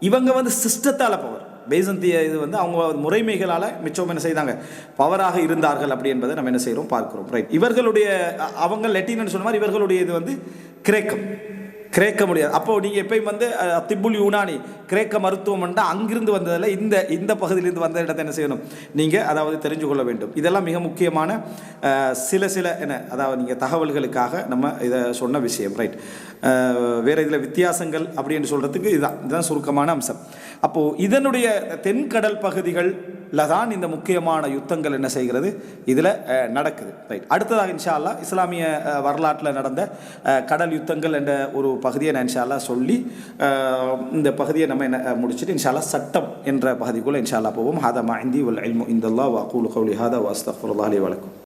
இவங்க வந்து சிஸ்டத்தால் பவர். பைசந்திய இது வந்து அவங்க முறைமைகளால் மிச்சம் என்ன செய்தாங்க, பவராக இருந்தார்கள் அப்படி என்பதை நம்ம என்ன செய்கிறோம் பார்க்கிறோம். ரைட், இவர்களுடைய அவங்க லெட்டின்னு சொன்ன மாதிரி இவர்களுடைய இது வந்து கிரேக்க முடியாது. அப்போ நீங்கள் எப்பயும் வந்து திப்புல் யூனானி கிரேக்க மருத்துவம்னா அங்கிருந்து வந்ததில் இந்த பகுதியிலிருந்து வந்த இடத்தை என்ன செய்யணும் நீங்கள் அதாவது தெரிஞ்சு கொள்ள வேண்டும். இதெல்லாம் மிக முக்கியமான சில என்ன அதாவது நீங்கள் தகவல்களுக்காக நம்ம இதை சொன்ன விஷயம். ரைட், வேறு இதில் வித்தியாசங்கள் அப்படின்னு சொல்கிறதுக்கு இதுதான் சுருக்கமான அம்சம். அப்போது இதனுடைய தென்கடல் பகுதிகளில் தான் இந்த முக்கியமான யுத்தங்கள் என்ன செய்கிறது இதில் நடக்குது. ரைட், அடுத்ததாக இன்ஷா அல்லாஹ் இஸ்லாமிய வரலாற்றில் நடந்த கடல் யுத்தங்கள் என்ற ஒரு பகுதியை நான் இன்ஷா அல்லாஹ் சொல்லி இந்த பகுதியை நம்ம என்ன முடிச்சுட்டு இன்ஷா அல்லாஹ் சட்டம் என்ற பகுதிக்குள்ளே இன்ஷா அல்லாஹ் போவோம். ஹாதா மா இந்தி வல் இல்மு இந்தல்லாஹ் வ அகூலு கௌலி ஹாதா வ அஸ்தக்ஃபிருல்லாஹ் லி வ லக்கும்.